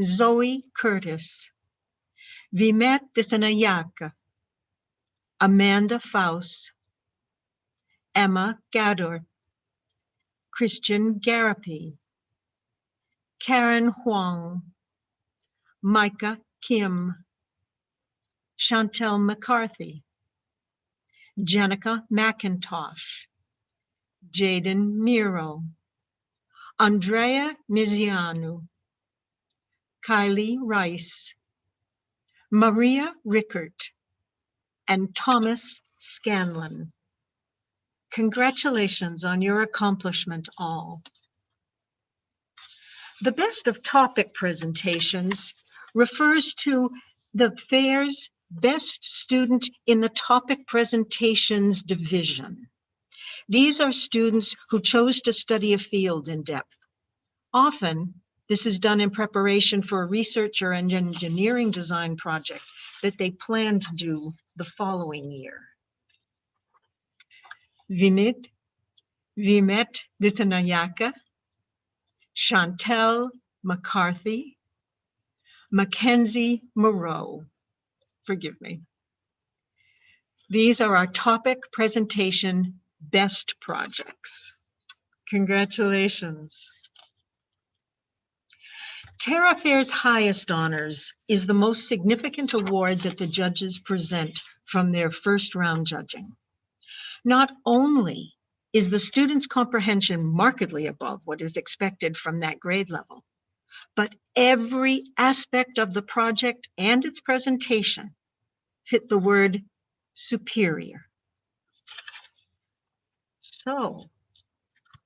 Zoe Curtis, Vimet Disanayaka, Amanda Faust, Emma Gador, Christian Garapi, Karen Huang, Micah Kim, Chantel McCarthy, Jenica McIntosh, Jaden Miro, Andrea Mizianu, Kylie Rice, Maria Rickert, and Thomas Scanlon. Congratulations on your accomplishment all. The best of topic presentations refers to the fair's best student in the topic presentations division. These are students who chose to study a field in depth. Often, this is done in preparation for a research or an engineering design project that they plan to do the following year. Vimet Disanayaka, Chantel McCarthy, Mackenzie Moreau. Forgive me. These are our topic presentation best projects. Congratulations. Terra Fair's highest honors is the most significant award that the judges present from their first round judging. Not only is the student's comprehension markedly above what is expected from that grade level, but every aspect of the project and its presentation fit the word superior. So,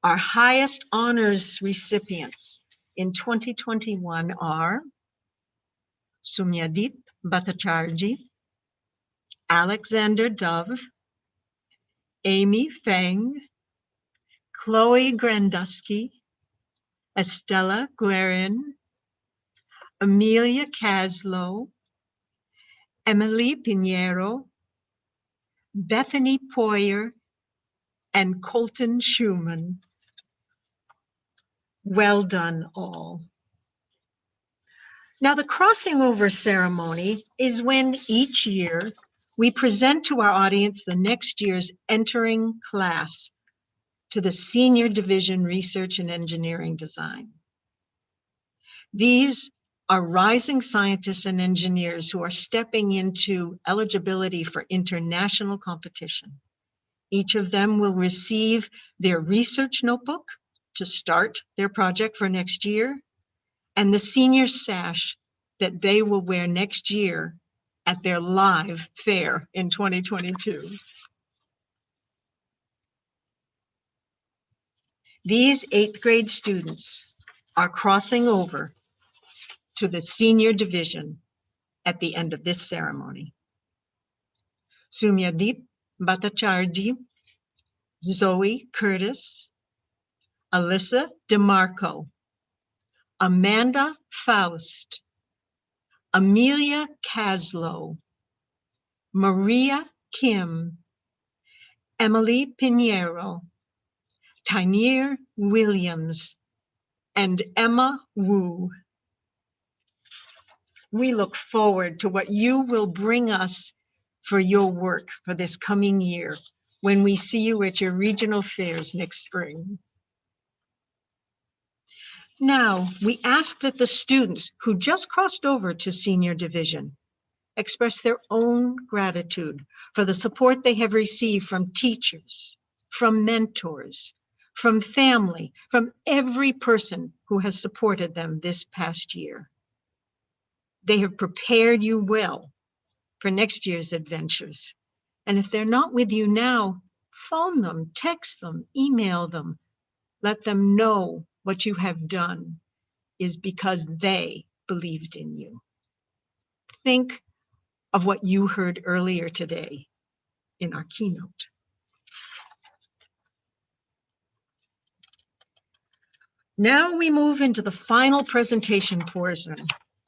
our highest honors recipients in 2021 are Sumyadip Bhattacharjee, Alexander Dove, Amy Feng, Chloe Grandusky, Estella Guerin, Amelia Caslow, Emily Pinheiro, Bethany Poyer, and Colton Schumann. Well done, all. Now, the crossing over ceremony is when each year we present to our audience the next year's entering class to the Senior Division Research and Engineering Design. These are rising scientists and engineers who are stepping into eligibility for international competition. Each of them will receive their research notebook to start their project for next year, and the senior sash that they will wear next year at their live fair in 2022. These 8th grade students are crossing over to the senior division at the end of this ceremony. Sumyadip Bhattacharjee, Zoe Curtis, Alyssa DeMarco, Amanda Faust, Amelia Caslow, Maria Kim, Emily Pinheiro, Tyneer Williams, and Emma Wu. We look forward to what you will bring us for your work for this coming year when we see you at your regional fairs next spring. Now, we ask that the students who just crossed over to senior division express their own gratitude for the support they have received from teachers, from mentors, from family, from every person who has supported them this past year. They have prepared you well for next year's adventures. And if they're not with you now, phone them, text them, email them. Let them know what you have done is because they believed in you. Think of what you heard earlier today in our keynote. Now we move into the final presentation portion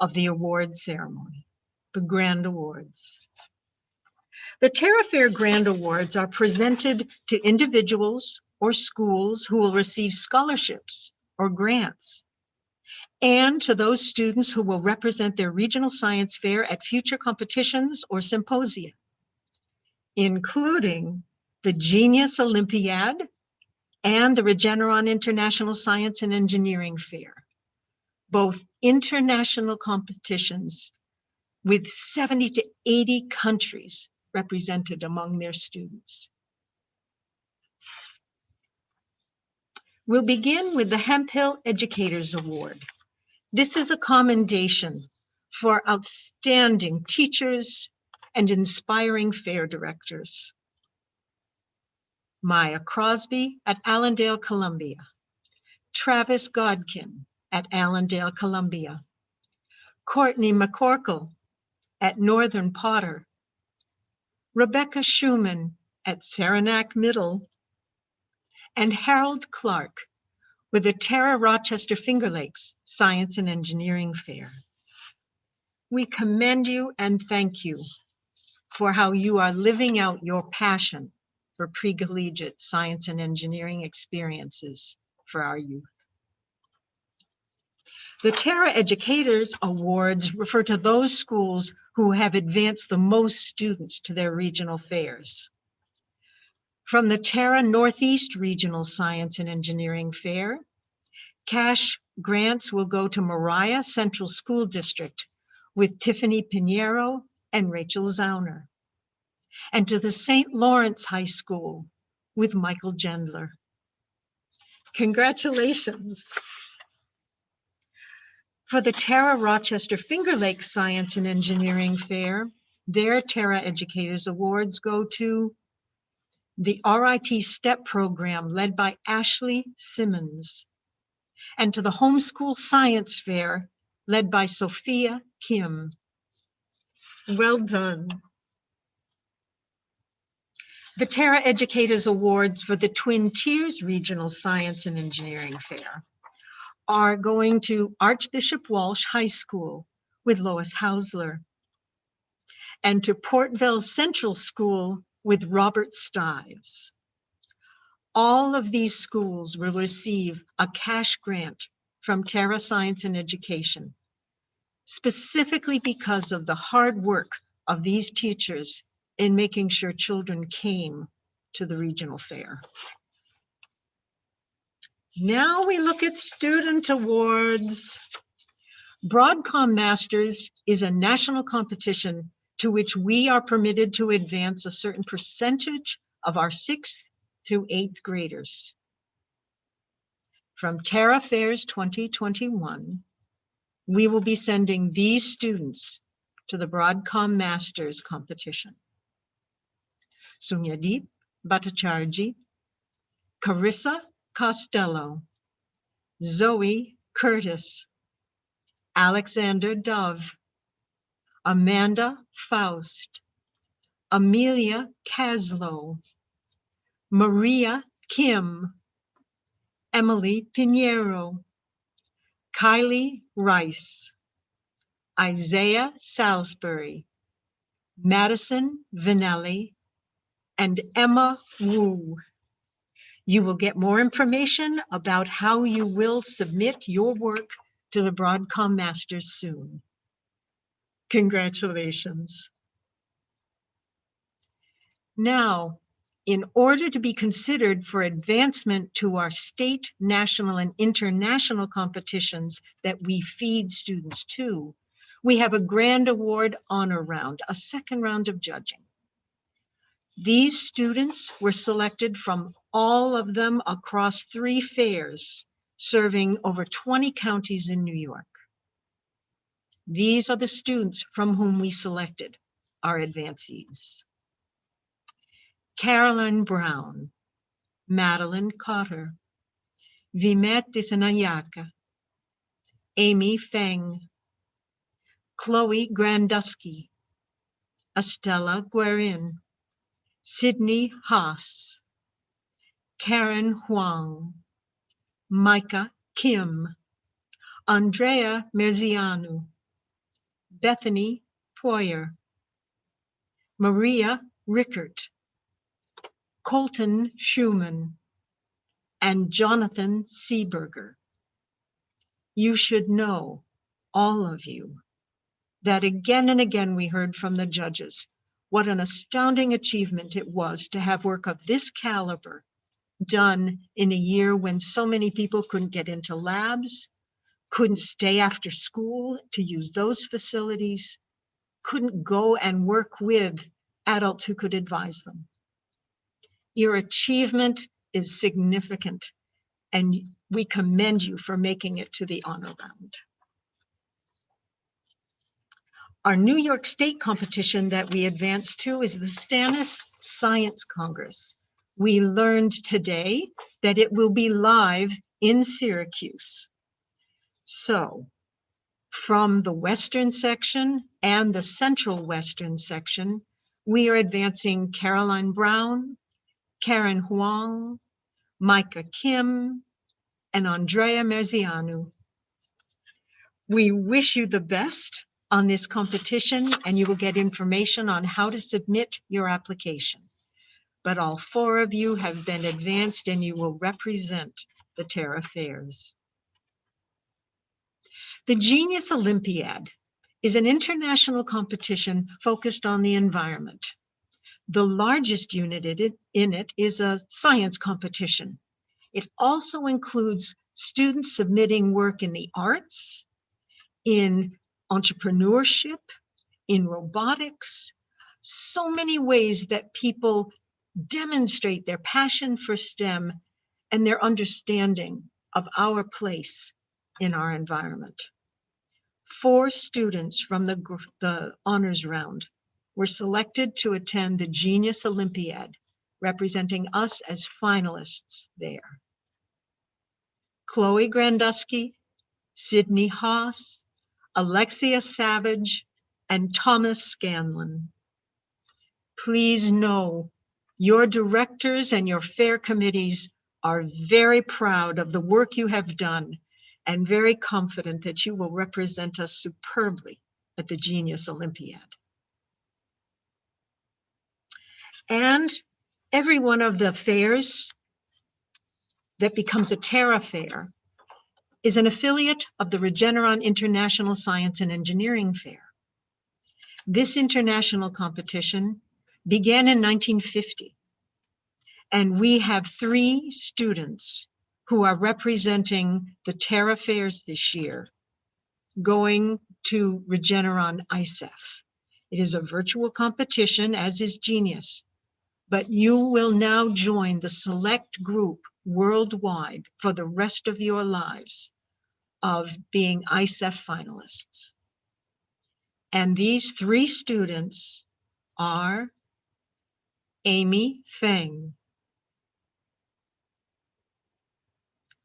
of the awards ceremony, the Grand Awards. The Terra Fair Grand Awards are presented to individuals or schools who will receive scholarships or grants, and to those students who will represent their regional science fair at future competitions or symposia, including the Genius Olympiad and the Regeneron International Science and Engineering Fair, both international competitions with 70 to 80 countries represented among their students. We'll begin with the Hemphill Educators Award. This is a commendation for outstanding teachers and inspiring fair directors. Maya Crosby at Allendale, Columbia. Travis Godkin at Allendale, Columbia. Courtney McCorkle at Northern Potter. Rebecca Schumann at Saranac Middle. And Harold Clark with the Terra Rochester Finger Lakes Science and Engineering Fair. We commend you and thank you for how you are living out your passion for pre-collegiate science and engineering experiences for our youth. The Terra Educators Awards refer to those schools who have advanced the most students to their regional fairs. From the Terra Northeast Regional Science and Engineering Fair, cash grants will go to Moriah Central School District with Tiffany Pinheiro and Rachel Zauner, and to the St. Lawrence High School with Michael Gendler. Congratulations. For the Terra Rochester Finger Lakes Science and Engineering Fair, their Terra Educators Awards go to the RIT STEP program led by Ashley Simmons, and to the Homeschool Science Fair led by Sophia Kim. Well done. The Terra Educators Awards for the Twin Tiers Regional Science and Engineering Fair are going to Archbishop Walsh High School with Lois Hausler, and to Portville Central School with Robert Stives. All of these schools will receive a cash grant from Terra Science and Education, specifically because of the hard work of these teachers in making sure children came to the regional fair. Now we look at student awards. Broadcom Masters is a national competition to which we are permitted to advance a certain percentage of our 6th through 8th graders. From Terra Fairs 2021, we will be sending these students to the Broadcom Masters competition. Sunyadeep Bhattacharjee, Carissa Costello, Zoe Curtis, Alexander Dove, Amanda Faust, Amelia Caslow, Maria Kim, Emily Pinheiro, Kylie Rice, Isaiah Salisbury, Madison Vinelli, and Emma Wu. You will get more information about how you will submit your work to the Broadcom Masters soon. Congratulations. Now, in order to be considered for advancement to our state, national, and international competitions that we feed students to, we have a grand award honor round, a second round of judging. These students were selected from all of them across 3 fairs, serving over 20 counties in New York. These are the students from whom we selected our advancees. Caroline Brown, Madeline Cotter, Vimet Disanayaka, Amy Feng, Chloe Grandusky, Estella Guerin, Sydney Haas, Karen Huang, Micah Kim, Andrea Merzianu, Bethany Poyer, Maria Rickert, Colton Schumann, and Jonathan Seeberger. You should know, all of you, that again and again we heard from the judges what an astounding achievement it was to have work of this caliber done in a year when so many people couldn't get into labs, couldn't stay after school to use those facilities, couldn't go and work with adults who could advise them. Your achievement is significant, and we commend you for making it to the honor round. Our New York State competition that we advanced to is the Stannis Science Congress. We learned today that it will be live in Syracuse. So, from the Western section and the Central Western section, we are advancing Caroline Brown, Karen Huang, Micah Kim, and Andrea Merzianu. We wish you the best on this competition, and you will get information on how to submit your application. But all 4 of you have been advanced, and you will represent the Terra Fairs. The Genius Olympiad is an international competition focused on the environment. The largest unit in it is a science competition. It also includes students submitting work in the arts, in entrepreneurship, in robotics, so many ways that people demonstrate their passion for STEM and their understanding of our place in our environment. 4 students from the honors round were selected to attend the Genius Olympiad, representing us as finalists there. Chloe Grandusky, Sydney Haas, Alexia Savage, and Thomas Scanlon. Please know your directors and your fair committees are very proud of the work you have done and very confident that you will represent us superbly at the Genius Olympiad. And every one of the fairs that becomes a Terra Fair is an affiliate of the Regeneron International Science and Engineering Fair. This international competition began in 1950, and we have 3 students who are representing the Terra Fairs this year, going to Regeneron ISEF. It is a virtual competition, as is Genius, but you will now join the select group worldwide for the rest of your lives of being ISEF finalists. And these 3 students are Amy Feng,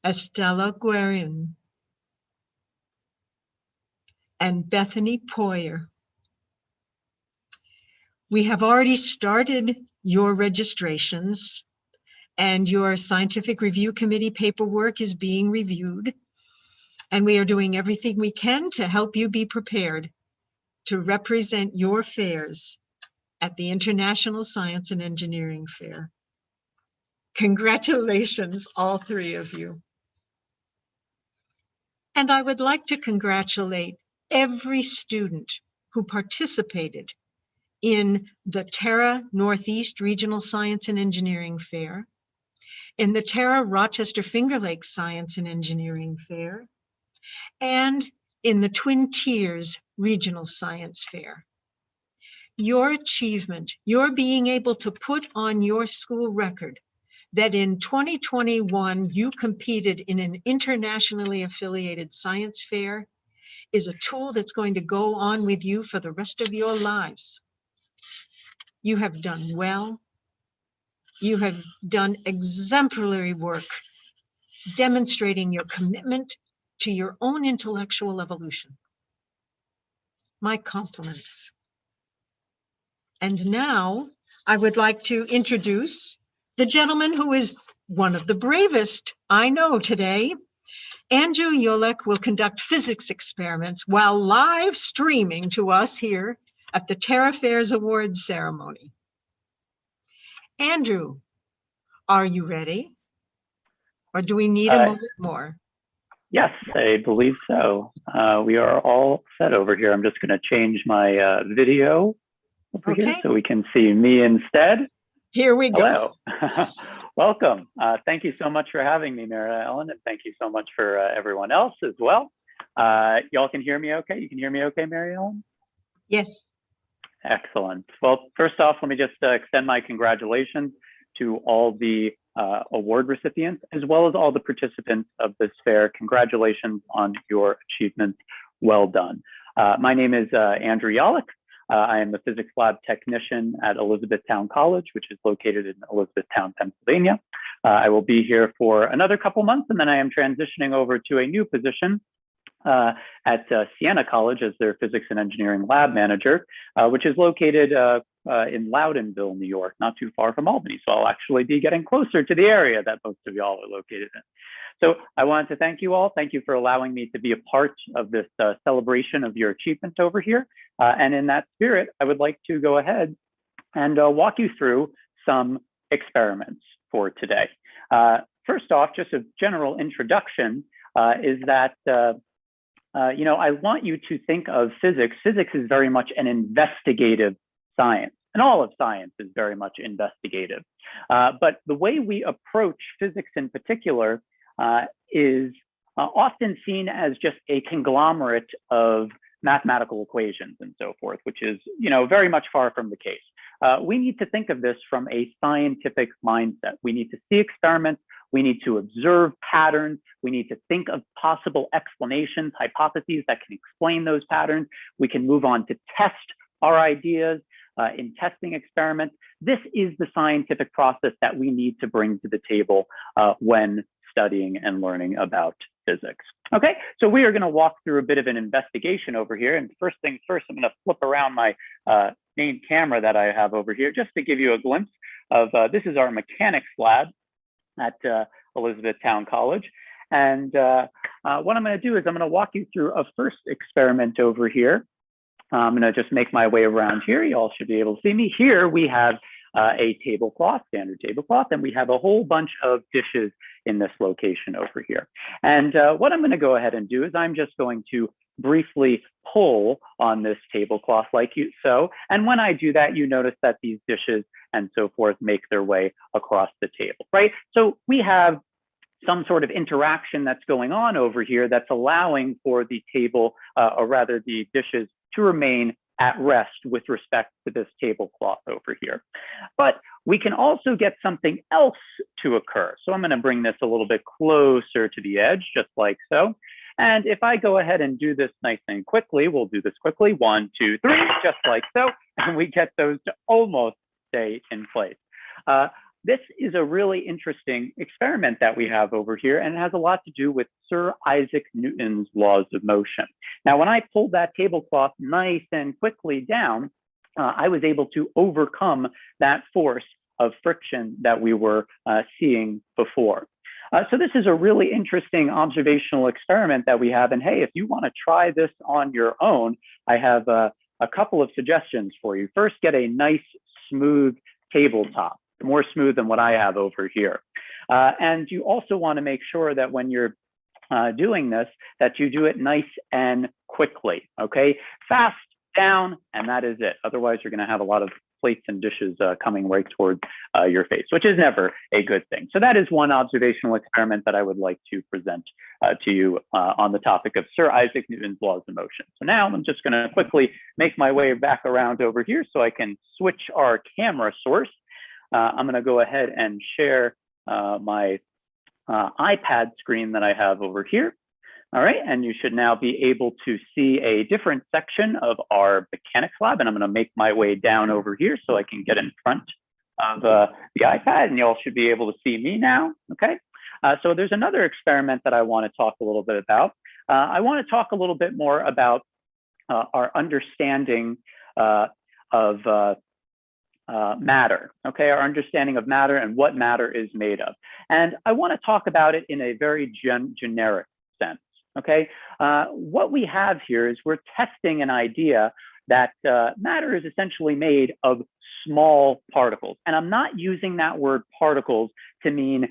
Estella Guerin, and Bethany Poyer. We have already started your registrations, and your scientific review committee paperwork is being reviewed, and we are doing everything we can to help you be prepared to represent your fairs at the International Science and Engineering Fair. Congratulations, all 3 of you. And I would like to congratulate every student who participated in the Terra Northeast Regional Science and Engineering Fair, in the Terra Rochester Finger Lakes Science and Engineering Fair, and in the Twin Tiers Regional Science Fair. Your achievement, your being able to put on your school record that in 2021 you competed in an internationally affiliated science fair is a tool that's going to go on with you for the rest of your lives. You have done well. You have done exemplary work demonstrating your commitment to your own intellectual evolution. My compliments. And now I would like to introduce the gentleman who is one of the bravest I know today. Andrew Yolleck will conduct physics experiments while live streaming to us here at the Terra Fairs Awards ceremony. Andrew, are you ready? Or do we need a moment more? Yes, I believe so. We are all set over here. I'm just going to change my video over here so we can see me instead. Here we go. Hello. Welcome. Thank you so much for having me, Mary Ellen, and thank you so much for everyone else as well. Y'all can hear me okay? You can hear me okay, Mary Ellen? Yes. Excellent. Well, first off, let me just extend my congratulations to all the award recipients, as well as all the participants of this fair. Congratulations on your achievements. Well done. My name is Andrew Yolleck. I am the physics lab technician at Elizabethtown College, which is located in Elizabethtown, Pennsylvania. I will be here for another couple months, and then I am transitioning over to a new position at Siena College as their physics and engineering lab manager, which is located in Loudonville, New York, not too far from Albany. So I'll actually be getting closer to the area that most of y'all are located in. So I wanted to thank you all. Thank you for allowing me to be a part of this celebration of your achievement over here. And in that spirit, I would like to go ahead and walk you through some experiments for today. First off, just a general introduction is that you know, I want you to think of physics. Physics is very much an investigative science, and all of science is very much investigative. But the way we approach physics in particular is often seen as just a conglomerate of mathematical equations and so forth, which is, you know, very much far from the case. We need to think of this from a scientific mindset. We need to see experiments. We need to observe patterns. We need to think of possible explanations, hypotheses that can explain those patterns. We can move on to test our ideas in testing experiments. This is the scientific process that we need to bring to the table when studying and learning about physics. Okay, so we are going to walk through a bit of an investigation over here. And first things first, I'm going to flip around my main camera that I have over here just to give you a glimpse of this is our mechanics lab at Elizabethtown College. And what I'm going to do is I'm going to walk you through a first experiment over here. I'm going to just make my way around here. You all should be able to see me. Here we have a tablecloth, standard tablecloth, and we have a whole bunch of dishes in this location over here. And what I'm going to go ahead and do is I'm just going to briefly pull on this tablecloth like so. And when I do that, you notice that these dishes and so forth make their way across the table, right? So we have some sort of interaction that's going on over here that's allowing for the table, or rather the dishes, to remain at rest with respect to this tablecloth over here. But we can also get something else to occur. So I'm going to bring this a little bit closer to the edge, just like so. And if I go ahead and do this nice and quickly, we'll do this quickly. 1, 2, 3, just like so. And we get those to almost stay in place. This is a really interesting experiment that we have over here, and it has a lot to do with Sir Isaac Newton's laws of motion. Now, when I pulled that tablecloth nice and quickly down, I was able to overcome that force of friction that we were seeing before. So this is a really interesting observational experiment that we have. And hey, if you want to try this on your own, I have a couple of suggestions for you. First, get a nice, smooth tabletop, more smooth than what I have over here. And you also want to make sure that when you're doing this, that you do it nice and quickly, okay? Fast, down, and that is it. Otherwise, you're going to have a lot of plates and dishes coming right towards your face, which is never a good thing. So that is one observational experiment that I would like to present to you on the topic of Sir Isaac Newton's laws of motion. So now I'm just going to quickly make my way back around over here so I can switch our camera source. I'm going to go ahead and share my iPad screen that I have over here. All right, and you should now be able to see a different section of our mechanics lab, and I'm going to make my way down over here so I can get in front of the iPad, and you all should be able to see me now. Okay, so there's another experiment that I want to talk a little bit about. I want to talk a little bit more about our understanding of matter, okay, our understanding of matter and what matter is made of. And I want to talk about it in a very generic sense, okay? What we have here is we're testing an idea that matter is essentially made of small particles. And I'm not using that word particles to mean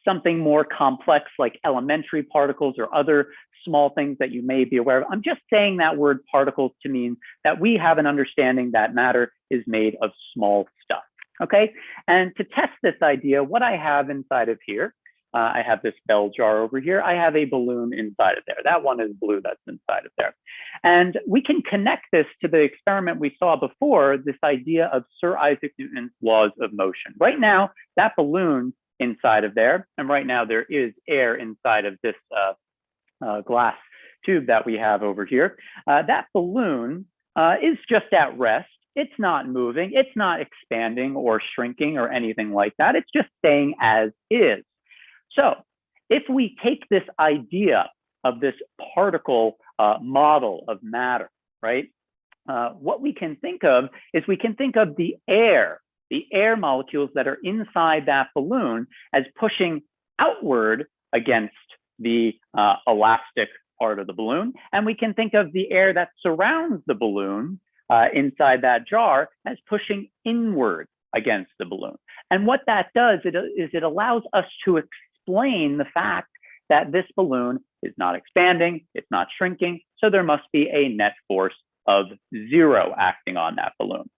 something more complex like elementary particles or other small things that you may be aware of. I'm just saying that word particles to mean that we have an understanding that matter is made of small stuff, okay? And to test this idea, what I have inside of here, I have this bell jar over here. I have a balloon inside of there. That one is blue, that's inside of there. And we can connect this to the experiment we saw before, this idea of Sir Isaac Newton's laws of motion. Right now, that balloon inside of there, and right now there is air inside of this glass tube that we have over here. That balloon is just at rest. It's not moving. It's not expanding or shrinking or anything like that. It's just staying as is. So if we take this idea of this particle model of matter, right? What we can think of is we can think of the air molecules that are inside that balloon as pushing outward against the elastic part of the balloon. And we can think of the air that surrounds the balloon inside that jar as pushing inward against the balloon. And what that does is it allows us to explain the fact that this balloon is not expanding, it's not shrinking, so there must be a net force of 0 acting on that balloon.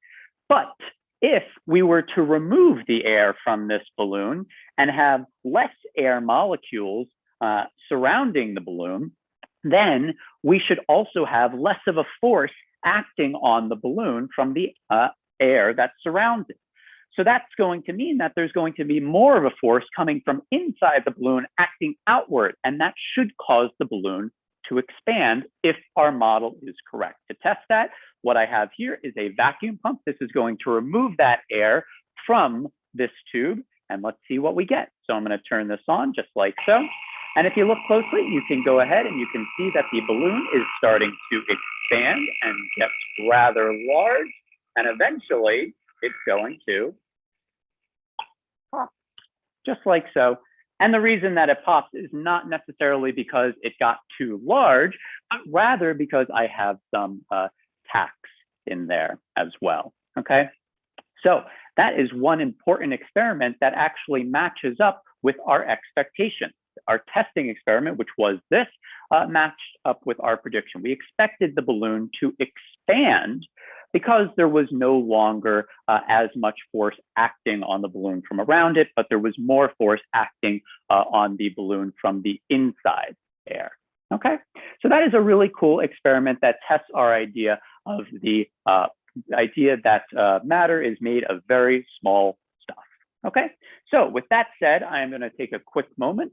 But if we were to remove the air from this balloon and have less air molecules surrounding the balloon, then we should also have less of a force acting on the balloon from the air that surrounds it. So that's going to mean that there's going to be more of a force coming from inside the balloon acting outward, and that should cause the balloon to expand if our model is correct. To test that, what I have here is a vacuum pump. This is going to remove that air from this tube, and let's see what we get. So I'm going to turn this on just like so. And if you look closely, you can go ahead and you can see that the balloon is starting to expand and get rather large, and eventually it's going to pop, just like so. And the reason that it pops is not necessarily because it got too large, but rather because I have some tacks in there as well, okay? So that is one important experiment that actually matches up with our expectations. Our testing experiment, which was this, matched up with our prediction. We expected the balloon to expand because there was no longer as much force acting on the balloon from around it, but there was more force acting on the balloon from the inside air. Okay, so that is a really cool experiment that tests our idea of the idea that matter is made of very small stuff. Okay, so with that said, I am going to take a quick moment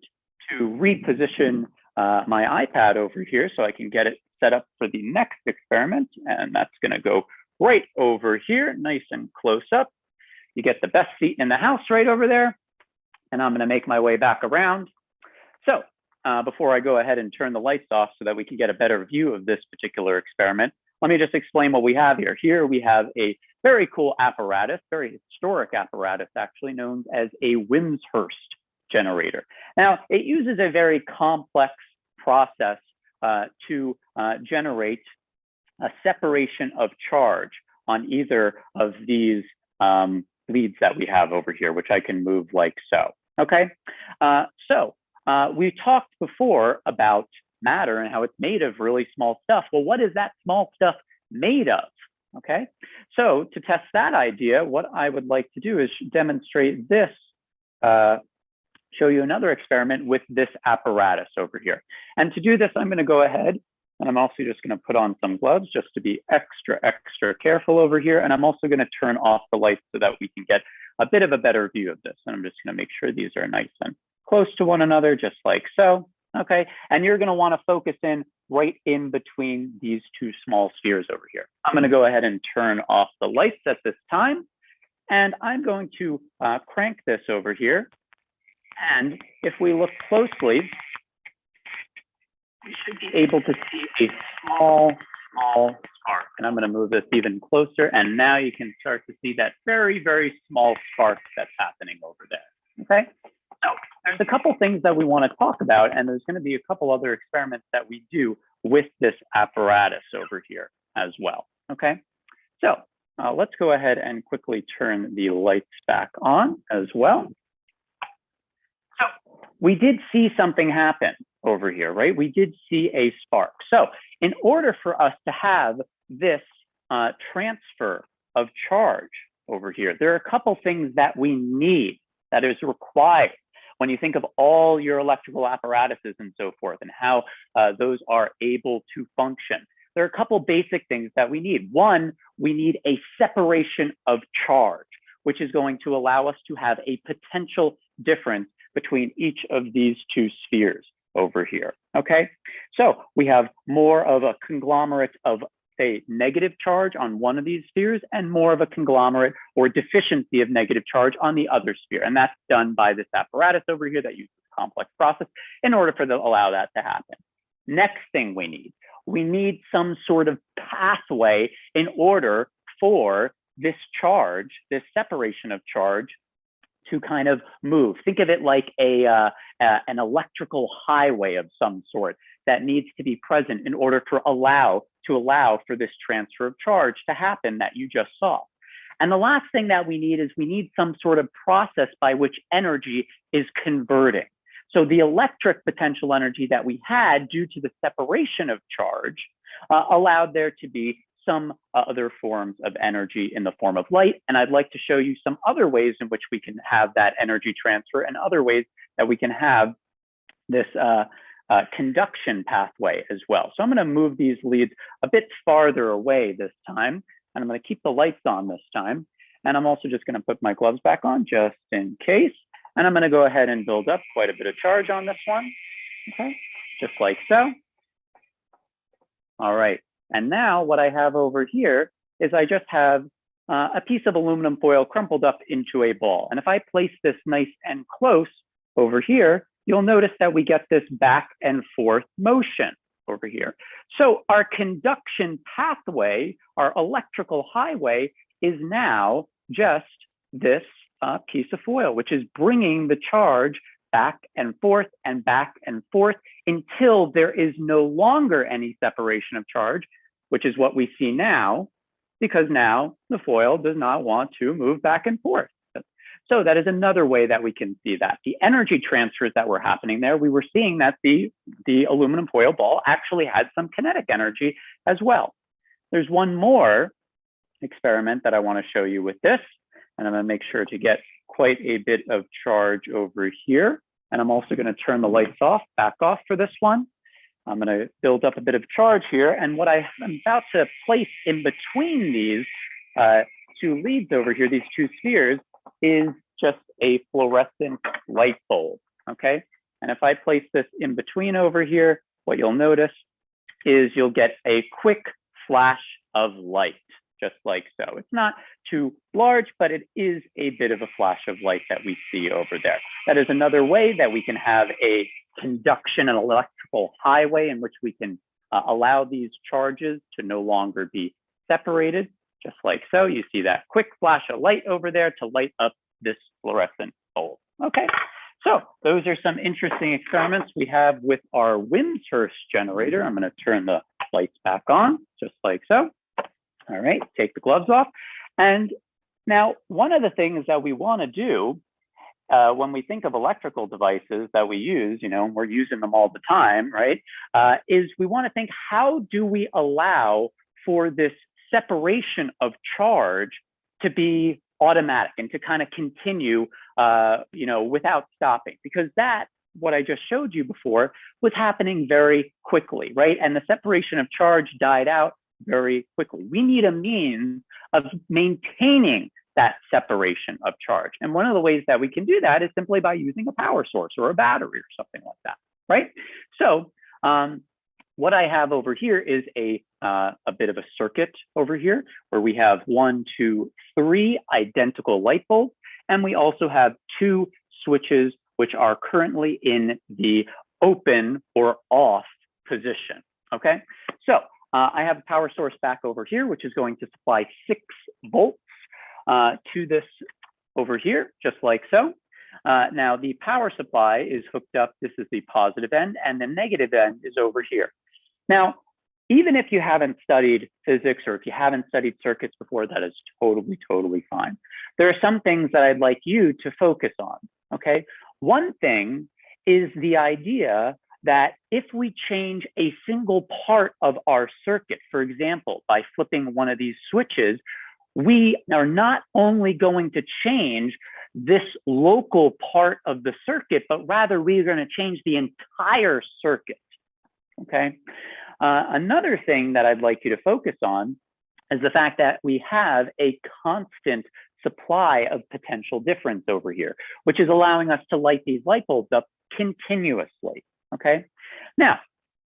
to reposition my iPad over here so I can get it set up for the next experiment, and that's going to go right over here, nice and close up. You get the best seat in the house right over there, and I'm going to make my way back around. So before I go ahead and turn the lights off so that we can get a better view of this particular experiment, let me just explain what we have here. Here we have a very cool apparatus, very historic apparatus actually, known as a Wimshurst generator. Now, it uses a very complex process to generate a separation of charge on either of these leads that we have over here, which I can move like so, okay? We talked before about matter and how it's made of really small stuff. Well, what is that small stuff made of, okay? So to test that idea, what I would like to do is demonstrate this, show you another experiment with this apparatus over here. And to do this, I'm going to go ahead And I'm also just going to put on some gloves just to be extra, extra careful over here. And I'm also going to turn off the lights so that we can get a bit of a better view of this. And I'm just going to make sure these are nice and close to one another, just like so. Okay. And you're going to want to focus in right in between these two small spheres over here. I'm going to go ahead and turn off the lights at this time. And I'm going to crank this over here. And if we look closely, we should be able to see a small spark. And I'm going to move this even closer. And now you can start to see that very, very small spark that's happening over there. Okay. So there's a couple things that we want to talk about, and there's going to be a couple other experiments that we do with this apparatus over here as well. Okay. So let's go ahead and quickly turn the lights back on as well. So we did see something happen over here, right? We did see a spark. So in order for us to have this transfer of charge over here, there are a couple things that we need, that is required when you think of all your electrical apparatuses and so forth and how those are able to function. There are a couple basic things that we need. One, we need a separation of charge, which is going to allow us to have a potential difference between each of these two spheres over here. Okay, so we have more of a conglomerate of, say, negative charge on one of these spheres and more of a conglomerate or deficiency of negative charge on the other sphere. And that's done by this apparatus over here that uses a complex process in order for allow that to happen. Next thing we need some sort of pathway in order for this charge, this separation of charge, to kind of move. Think of it like an electrical highway of some sort that needs to be present in order to allow for this transfer of charge to happen that you just saw. And the last thing that we need some sort of process by which energy is converting. So the electric potential energy that we had due to the separation of charge allowed there to be some other forms of energy in the form of light. And I'd like to show you some other ways in which we can have that energy transfer and other ways that we can have this conduction pathway as well. So I'm going to move these leads a bit farther away this time, and I'm going to keep the lights on this time. And I'm also just going to put my gloves back on just in case. And I'm going to go ahead and build up quite a bit of charge on this one. Okay, just like so. All right. And now what I have over here is I just have a piece of aluminum foil crumpled up into a ball. And if I place this nice and close over here, you'll notice that we get this back and forth motion over here. So our conduction pathway, our electrical highway, is now just this piece of foil, which is bringing the charge back and forth until there is no longer any separation of charge, which is what we see now, because now the foil does not want to move back and forth. So that is another way that we can see that. The energy transfers that were happening there, we were seeing that the aluminum foil ball actually had some kinetic energy as well. There's one more experiment that I want to show you with this, and I'm going to make sure to get quite a bit of charge over here. And I'm also going to turn the lights back off for this one. I'm going to build up a bit of charge here. And what I'm about to place in between these two leads over here, these two spheres, is just a fluorescent light bulb, okay? And if I place this in between over here, what you'll notice is you'll get a quick flash of light, just like so. It's not too large, but it is a bit of a flash of light that we see over there. That is another way that we can have a conduction and electrical highway in which we can allow these charges to no longer be separated, just like so. You see that quick flash of light over there to light up this fluorescent bulb. Okay, so those are some interesting experiments we have with our Wimshurst generator. I'm going to turn the lights back on, just like so. All right, take the gloves off. And now one of the things that we want to do when we think of electrical devices that we use, we're using them all the time, right? Is we want to think, how do we allow for this separation of charge to be automatic and to kind of continue, without stopping? Because that what I just showed you before was happening very quickly, right? And the separation of charge died out very quickly. We need a means of maintaining that separation of charge. And one of the ways that we can do that is simply by using a power source or a battery or something like that, right? So what I have over here is a bit of a circuit over here where we have 1, 2, 3 identical light bulbs. And we also have 2 switches which are currently in the open or off position, okay? So I have a power source back over here, which is going to supply 6 volts to this over here, just like so. Now the power supply is hooked up. This is the positive end, and the negative end is over here. Now, even if you haven't studied physics or if you haven't studied circuits before, that is totally fine. There are some things that I'd like you to focus on, okay? One thing is the idea that if we change a single part of our circuit, for example, by flipping one of these switches, we are not only going to change this local part of the circuit, but rather we are going to change the entire circuit, okay? Another thing that I'd like you to focus on is the fact that we have a constant supply of potential difference over here, which is allowing us to light these light bulbs up continuously, okay? Now,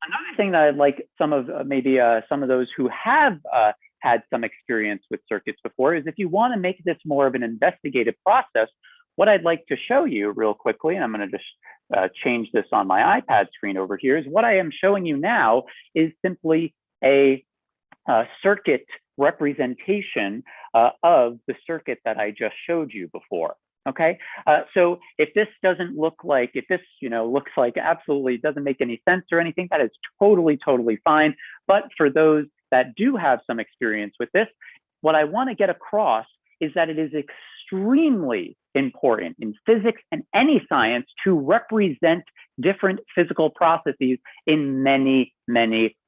another thing that I'd like some of some of those who have had some experience with circuits before is if you want to make this more of an investigative process, what I'd like to show you real quickly, and I'm going to just change this on my iPad screen over here, is what I am showing you now is simply a circuit representation of the circuit that I just showed you before. Okay, so if this doesn't look like, if this looks like absolutely doesn't make any sense or anything, that is totally fine. But for those that do have some experience with this, what I want to get across is that it is extremely important in physics and any science to represent different physical processes in many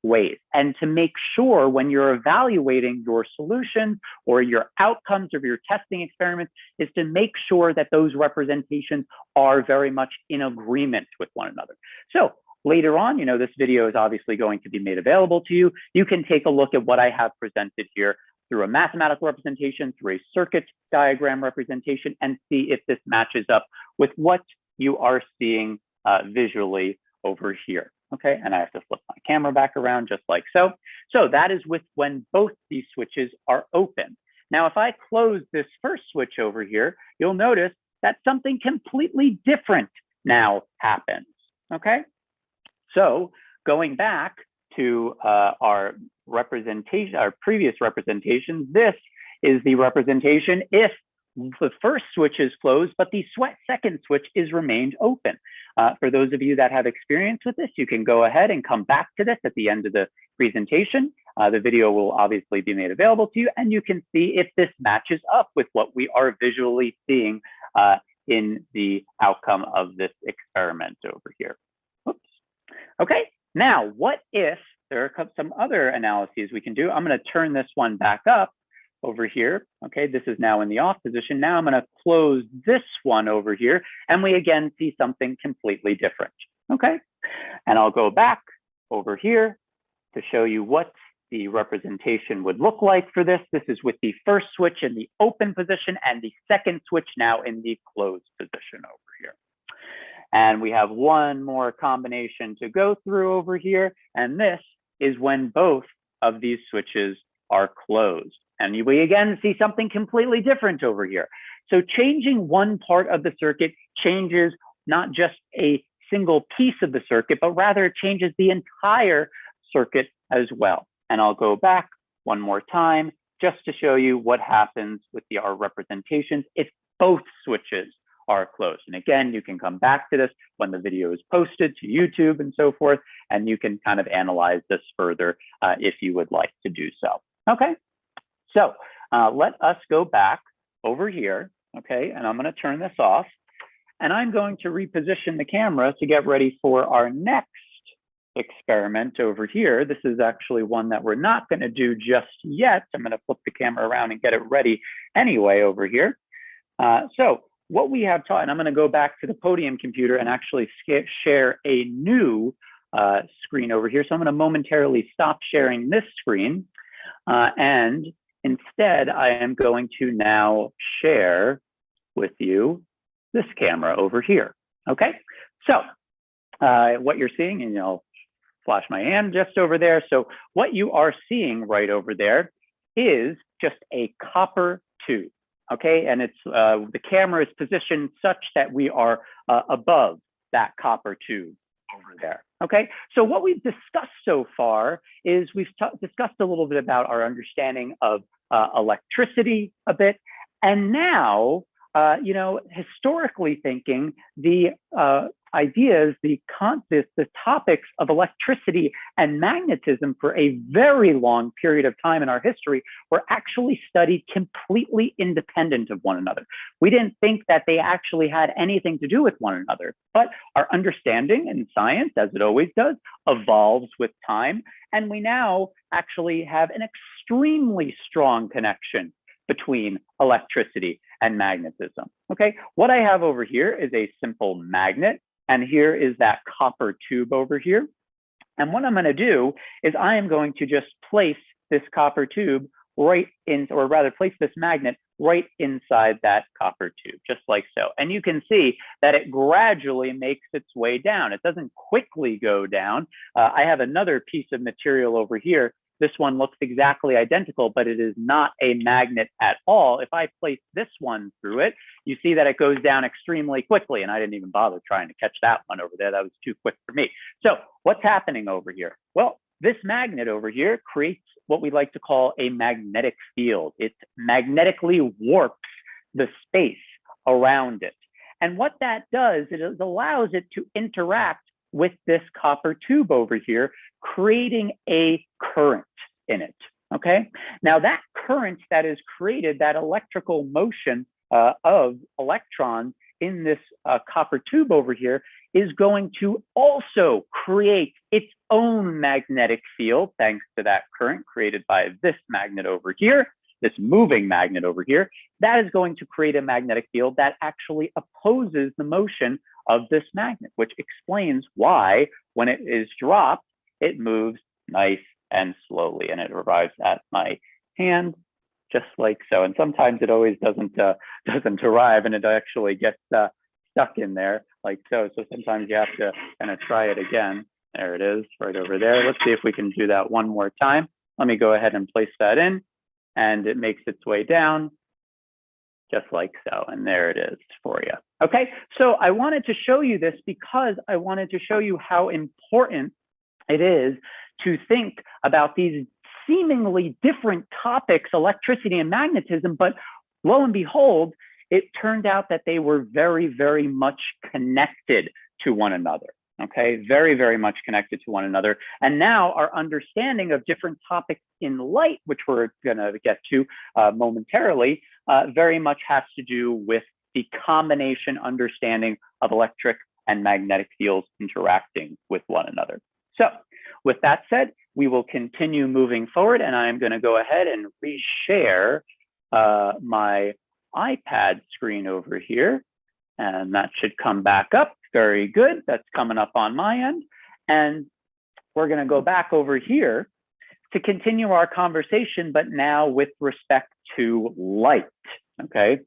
ways, and to make sure when you're evaluating your solutions or your outcomes of your testing experiments is to make sure that those representations are very much in agreement with one another. So later on, this video is obviously going to be made available to you. You can take a look at what I have presented here through a mathematical representation, through a circuit diagram representation, and see if this matches up with what you are seeing visually over here. Okay, and I have to flip my camera back around just like so. So that is with when both these switches are open. Now, if I close this first switch over here, you'll notice that something completely different now happens. Okay, so going back to our representation, our previous representation, this is the representation if the first switch is closed, but the second switch is remained open. For those of you that have experience with this, you can go ahead and come back to this at the end of the presentation. The video will obviously be made available to you, and you can see if this matches up with what we are visually seeing in the outcome of this experiment over here. Oops. Okay, now what if there are some other analyses we can do? I'm going to turn this one back up over here. Okay, this is now in the off position. Now I'm going to close this one over here, and we again see something completely different. Okay, and I'll go back over here to show you what the representation would look like for this. This is with the first switch in the open position and the second switch now in the closed position over here. And we have one more combination to go through over here, and this is when both of these switches are closed. And we again see something completely different over here. So changing one part of the circuit changes not just a single piece of the circuit, but rather it changes the entire circuit as well. And I'll go back one more time just to show you what happens with our representations if both switches are closed. And again, you can come back to this when the video is posted to YouTube and so forth, and you can kind of analyze this further if you would like to do so. Okay. So let us go back over here, okay, and I'm going to turn this off, and I'm going to reposition the camera to get ready for our next experiment over here. This is actually one that we're not going to do just yet. I'm going to flip the camera around and get it ready anyway over here. So what we have taught, and I'm going to go back to the podium computer and actually share a new screen over here. So I'm going to momentarily stop sharing this screen. And instead, I am going to now share with you this camera over here. Okay, so what you're seeing, and I'll flash my hand just over there. So what you are seeing right over there is just a copper tube. Okay, and it's the camera is positioned such that we are above that copper tube over there. Okay, so what we've discussed so far is we've discussed a little bit about our understanding of electricity a bit, and now you know, historically thinking, the ideas, the topics of electricity and magnetism for a very long period of time in our history were actually studied completely independent of one another. We didn't think that they actually had anything to do with one another, but our understanding in science, as it always does, evolves with time. And we now actually have an extremely strong connection between electricity and magnetism. Okay, what I have over here is a simple magnet, and here is that copper tube over here. And what I'm going to do is I am going to just place this copper tube right in, or rather place this magnet right inside that copper tube, just like so. And you can see that it gradually makes its way down. It doesn't quickly go down. I have another piece of material over here. This one looks exactly identical, but it is not a magnet at all. If I place this one through it, you see that it goes down extremely quickly, and I didn't even bother trying to catch that one over there. That was too quick for me. So what's happening over here? Well, this magnet over here creates what we like to call a magnetic field. It magnetically warps the space around it. And what that does, it allows it to interact with this copper tube over here, creating a current in it. Okay, now that current that is created, that electrical motion of electrons in this copper tube over here, is going to also create its own magnetic field thanks to that current created by this magnet over here, this moving magnet over here. That is going to create a magnetic field that actually opposes the motion of this magnet, which explains why when it is dropped, it moves nice and slowly, and it arrives at my hand just like so. And sometimes it always doesn't arrive, and it actually gets stuck in there like so. So sometimes you have to kind of try it again. There it is, right over there. Let's see if we can do that one more time. Let me go ahead and place that in, and it makes its way down just like so. And there it is for you. Okay, so I wanted to show you this because I wanted to show you how important it is to think about these seemingly different topics, electricity and magnetism, but lo and behold, it turned out that they were very, very much connected to one another. Okay, very, very much connected to one another. And now our understanding of different topics in light, which we're going to get to momentarily, very much has to do with the combination understanding of electric and magnetic fields interacting with one another. So with that said, we will continue moving forward, and I'm going to go ahead and reshare my iPad screen over here, and that should come back up. Very good. That's coming up on my end. And we're going to go back over here to continue our conversation, but now with respect to light. Okay.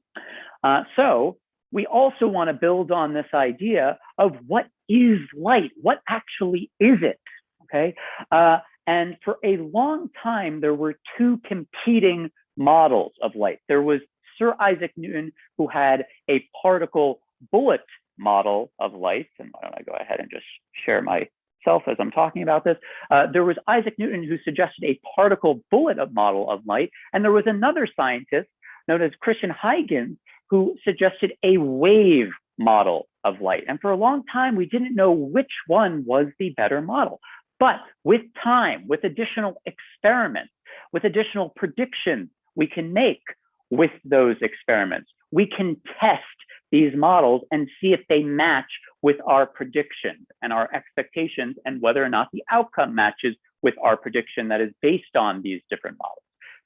So we also want to build on this idea of what is light? What actually is it? Okay. And for a long time, there were two competing models of light. There was Sir Isaac Newton, who had a particle bullet model of light. And why don't I go ahead and just share myself as I'm talking about this. There was Isaac Newton, who suggested a particle bullet model of light. And there was another scientist known as Christian Huygens, who suggested a wave model of light. And for a long time, we didn't know which one was the better model. But with time, with additional experiments, with additional predictions we can make with those experiments, we can test these models and see if they match with our predictions and our expectations, and whether or not the outcome matches with our prediction that is based on these different models.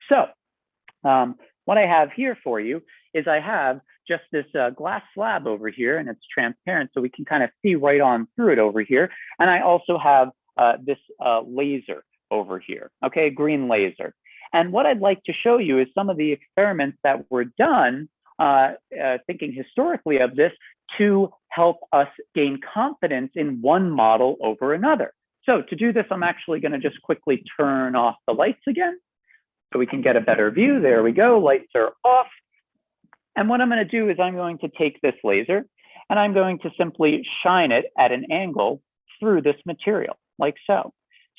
So what I have here for you is I have just this glass slab over here, and it's transparent, so we can kind of see right on through it over here. And I also have this laser over here, okay, green laser. And what I'd like to show you is some of the experiments that were done, thinking historically of this, to help us gain confidence in one model over another. So to do this, I'm actually going to just quickly turn off the lights again so we can get a better view. There we go, lights are off. And what I'm going to do is I'm going to take this laser and I'm going to simply shine it at an angle through this material, like so.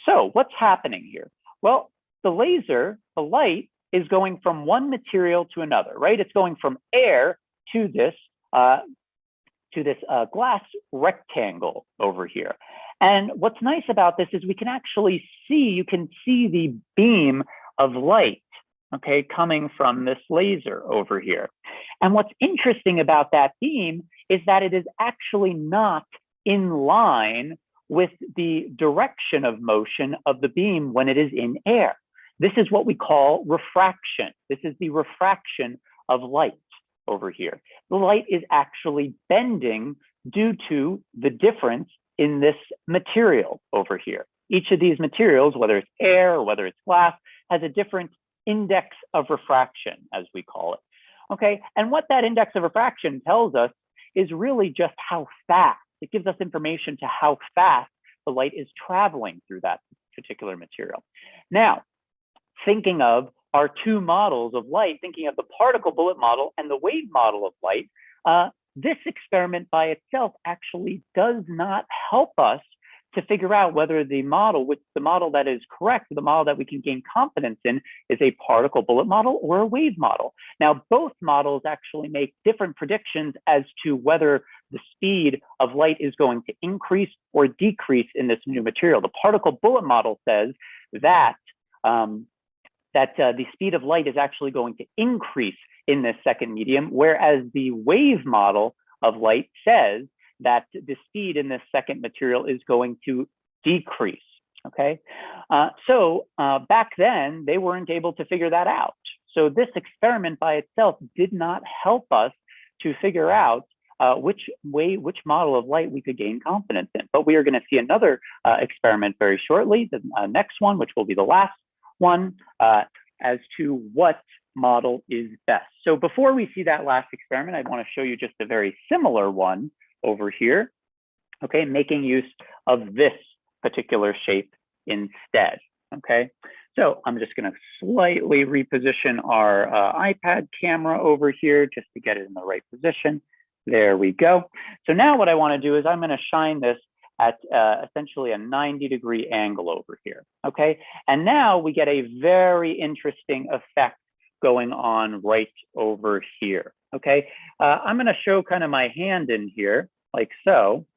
So what's happening here? Well, the laser, the light, is going from one material to another, right? It's going from air to this glass rectangle over here. And what's nice about this is we can actually see, you can see the beam of light, okay, coming from this laser over here. And what's interesting about that beam is that it is actually not in line with the direction of motion of the beam when it is in air. This is what we call refraction. This is the refraction of light over here. The light is actually bending due to the difference in this material over here. Each of these materials, whether it's air or whether it's glass, has a different index of refraction, as we call it. Okay, and what that index of refraction tells us is really just how fast. It gives us information to how fast the light is traveling through that particular material. Now, thinking of our two models of light, thinking of the particle bullet model and the wave model of light, this experiment by itself actually does not help us to figure out whether the model, the model that is correct, the model that we can gain confidence in, is a particle bullet model or a wave model. Now, both models actually make different predictions as to whether the speed of light is going to increase or decrease in this new material. The particle bullet model says that the speed of light is actually going to increase in this second medium, whereas the wave model of light says that the speed in this second material is going to decrease, okay? So back then, they weren't able to figure that out. So this experiment by itself did not help us to figure out which model of light we could gain confidence in. But we are going to see another experiment very shortly, the next one, which will be the last one, as to what model is best. So before we see that last experiment, I want to show you just a very similar one over here, okay, making use of this particular shape instead, okay? So I'm just going to slightly reposition our iPad camera over here just to get it in the right position. There we go. So now what I want to do is I'm going to shine this at essentially a 90-degree angle over here, okay? And now we get a very interesting effect going on right over here, okay? I'm gonna show kind of my hand in here, like so,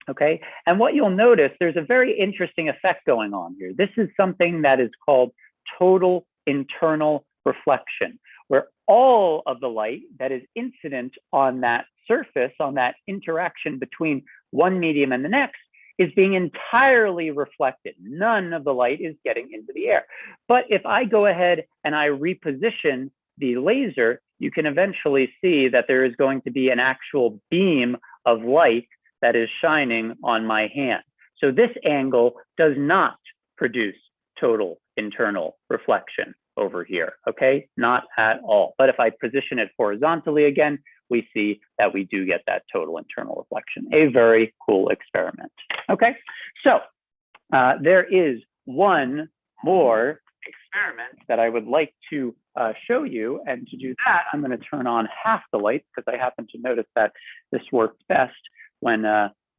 okay? And what you'll notice, there's a very interesting effect going on here. This is something that is called total internal reflection, where all of the light that is incident on that surface, on that interaction between one medium and the next, is being entirely reflected. None of the light is getting into the air. But if I go ahead and I reposition the laser, you can eventually see that there is going to be an actual beam of light that is shining on my hand. So this angle does not produce total internal reflection over here, okay? Not at all. But if I position it horizontally again, we see that we do get that total internal reflection. A very cool experiment, okay? So there is one more experiment that I would like to show you. And to do that, I'm gonna turn on half the lights because I happen to notice that this worked best when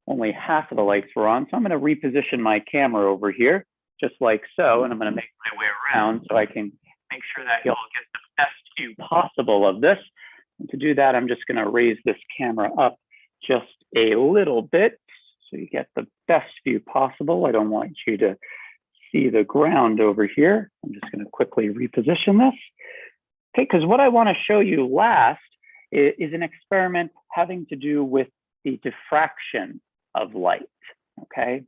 only half of the lights were on. So I'm gonna reposition my camera over here, just like so, and I'm gonna make my way around so I can make sure that y'all get the best view possible of this. And to do that, I'm just gonna raise this camera up just a little bit so you get the best view possible. I don't want you to see the ground over here. I'm just gonna quickly reposition this. Okay, because what I wanna show you last is an experiment having to do with the diffraction of light, okay?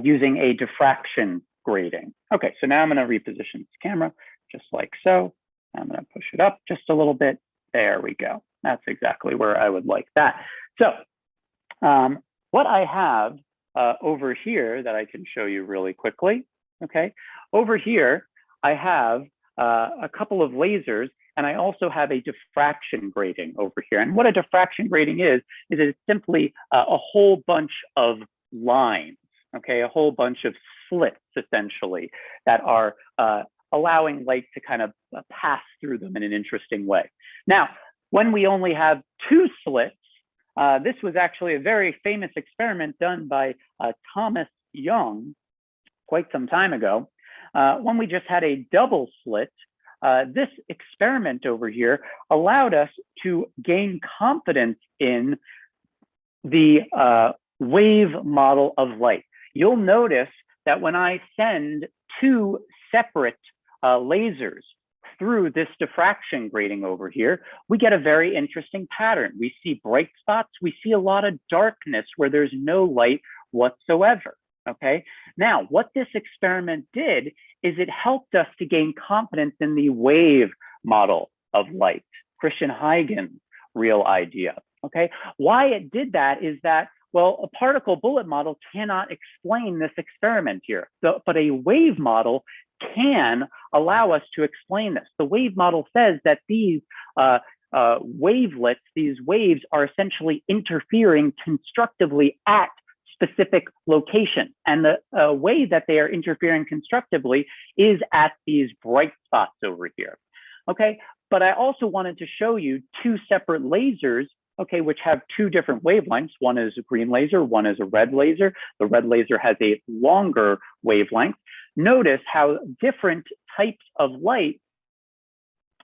Using a diffraction grating. Okay, so now I'm gonna reposition this camera just like so. I'm gonna push it up just a little bit. There we go. That's exactly where I would like that. So what I have over here that I can show you really quickly, okay? Over here, I have a couple of lasers, and I also have a diffraction grating over here. And what a diffraction grating is it's simply a whole bunch of lines, okay? A whole bunch of slits, essentially, that are allowing light to kind of pass through them in an interesting way. Now, when we only have two slits, this was actually a very famous experiment done by Thomas Young quite some time ago. When we just had a double slit, this experiment over here allowed us to gain confidence in the wave model of light. You'll notice that when I send two separate lasers through this diffraction grating over here, we get a very interesting pattern. We see bright spots, we see a lot of darkness where there's no light whatsoever, okay? Now, what this experiment did is it helped us to gain confidence in the wave model of light, Christian Huygens' real idea, okay? Why it did that is that, well, a particle bullet model cannot explain this experiment here, but a wave model can allow us to explain this. The wave model says that these wavelets, these waves are essentially interfering constructively at specific locations. And the way that they are interfering constructively is at these bright spots over here. Okay, but I also wanted to show you two separate lasers, okay, which have two different wavelengths. One is a green laser, one is a red laser. The red laser has a longer wavelength. Notice how different types of light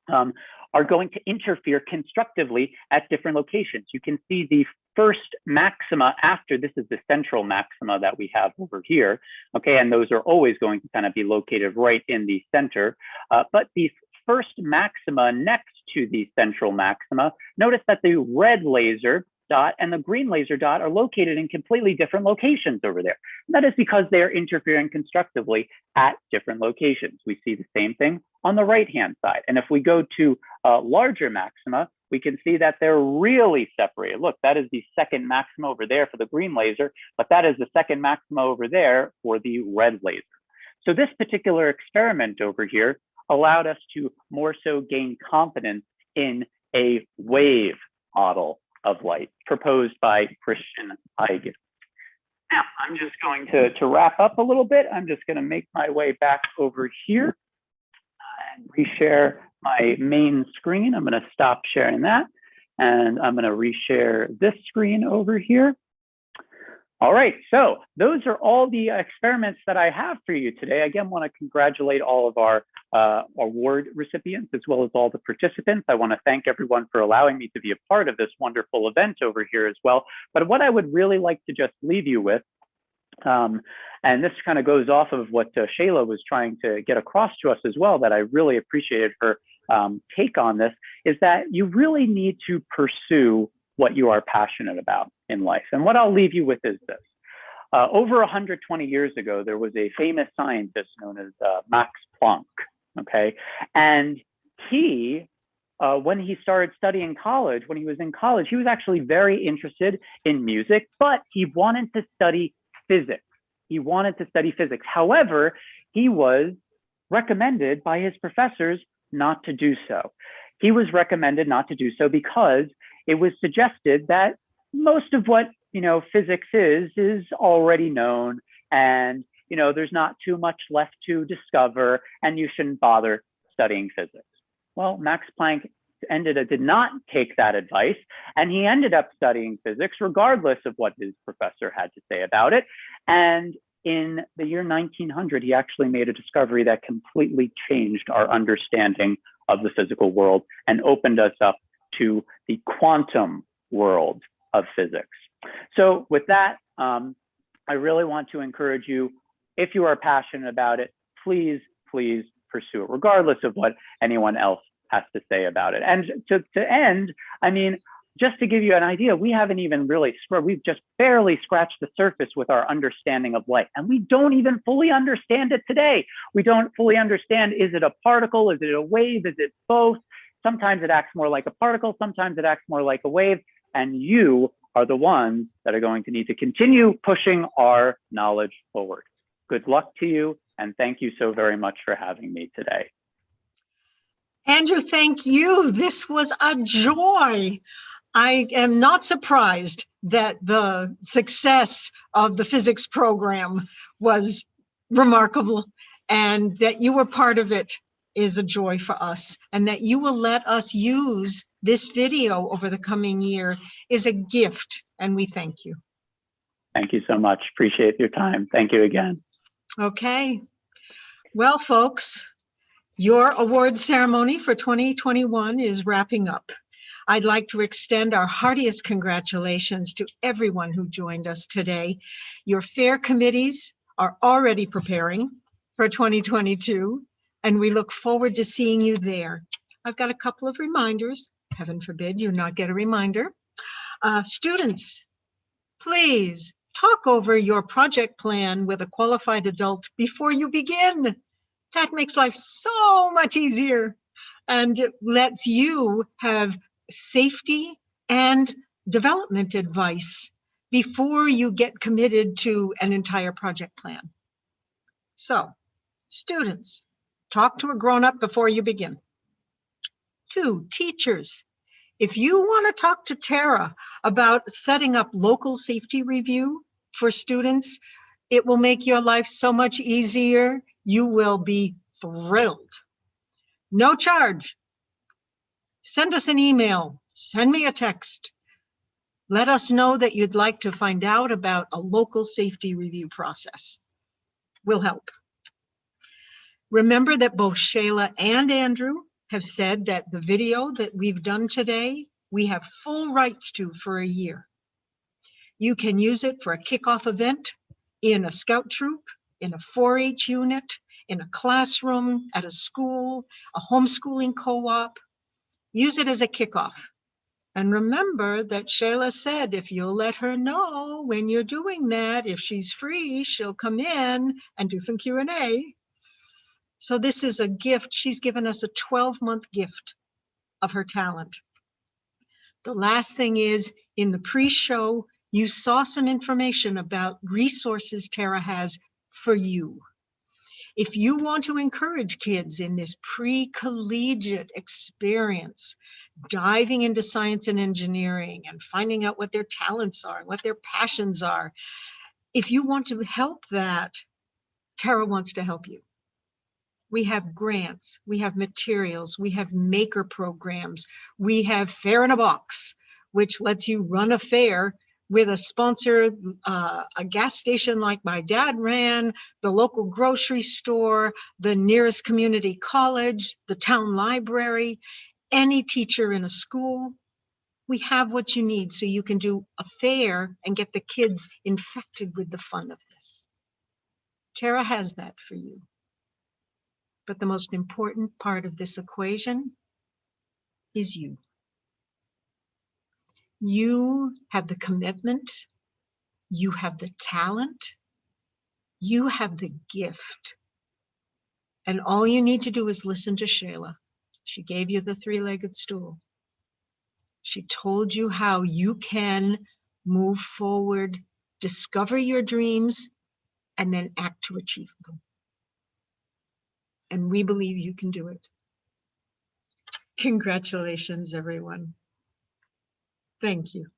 are going to interfere constructively at different locations. You can see the first maxima after this is the central maxima that we have over here, okay, and those are always going to kind of be located right in the center. But the first maxima next to the central maxima, notice that the red laser dot and the green laser dot are located in completely different locations over there. And that is because they are interfering constructively at different locations. We see the same thing on the right-hand side. And if we go to larger maxima, we can see that they're really separated. Look, that is the second maxima over there for the green laser, but that is the second maxima over there for the red laser. So this particular experiment over here allowed us to more so gain confidence in a wave model of light proposed by Christian Huygens. Now, I'm just going to wrap up a little bit. I'm just going to make my way back over here and reshare my main screen. I'm going to stop sharing that, and I'm going to reshare this screen over here. All right, so those are all the experiments that I have for you today. Again, want to congratulate all of our award recipients as well as all the participants. I want to thank everyone for allowing me to be a part of this wonderful event over here as well. But what I would really like to just leave you with, and this kind of goes off of what Shayla was trying to get across to us as well, that I really appreciated her take on this, is that you really need to pursue what you are passionate about in life. And what I'll leave you with is this. Over 120 years ago, there was a famous scientist known as Max Planck, okay? And he, when he started studying college, when he was in college, he was actually very interested in music, but he wanted to study physics. He wanted to study physics. However, he was recommended by his professors not to do so. He was recommended not to do so because it was suggested that most of what, physics is already known, and, there's not too much left to discover, and you shouldn't bother studying physics. Well, Max Planck did not take that advice, and he ended up studying physics regardless of what his professor had to say about it. And in the year 1900, he actually made a discovery that completely changed our understanding of the physical world and opened us up to the quantum world of physics. So with that, I really want to encourage you, if you are passionate about it, please pursue it, regardless of what anyone else has to say about it. And to end, just to give you an idea, we haven't even really, we've just barely scratched the surface with our understanding of light. And we don't even fully understand it today. We don't fully understand, is it a particle? Is it a wave? Is it both? Sometimes it acts more like a particle, sometimes it acts more like a wave, and you are the ones that are going to need to continue pushing our knowledge forward. Good luck to you, and thank you so very much for having me today. Andrew, thank you. This was a joy. I am not surprised that the success of the physics program was remarkable, and that you were part of it is a joy for us, and that you will let us use this video over the coming year is a gift, and we thank you. Thank you so much. Appreciate your time. Thank you again. Okay. Well, folks, your award ceremony for 2021 is wrapping up. I'd like to extend our heartiest congratulations to everyone who joined us today. Your fair committees are already preparing for 2022, and we look forward to seeing you there. I've got a couple of reminders. Heaven forbid you not get a reminder. Students, please talk over your project plan with a qualified adult before you begin. That makes life so much easier, and it lets you have safety and development advice before you get committed to an entire project plan. So, students, talk to a grown-up before you begin. 2, teachers, if you want to talk to Terra about setting up local safety review for students, it will make your life so much easier. You will be thrilled. No charge. Send us an email, send me a text. Let us know that you'd like to find out about a local safety review process. We'll help. Remember that both Shayla and Andrew have said that the video that we've done today, we have full rights to for a year. You can use it for a kickoff event, in a scout troop, in a 4-H unit, in a classroom, at a school, a homeschooling co-op. Use it as a kickoff. And remember that Shayla said if you'll let her know when you're doing that, if she's free, she'll come in and do some Q&A. So this is a gift. She's given us a 12-month gift of her talent. The last thing is, in the pre-show, you saw some information about resources Terra has for you. If you want to encourage kids in this pre-collegiate experience, diving into science and engineering and finding out what their talents are and what their passions are, if you want to help that, Terra wants to help you. We have grants, we have materials, we have maker programs, we have Fair in a Box, which lets you run a fair with a sponsor, a gas station like my dad ran, the local grocery store, the nearest community college, the town library, any teacher in a school. We have what you need so you can do a fair and get the kids infected with the fun of this. Terra has that for you. But the most important part of this equation is you. You have the commitment, you have the talent, you have the gift. And all you need to do is listen to Shayla. She gave you the 3-legged stool. She told you how you can move forward, discover your dreams, and then act to achieve them. And we believe you can do it. Congratulations, everyone. Thank you.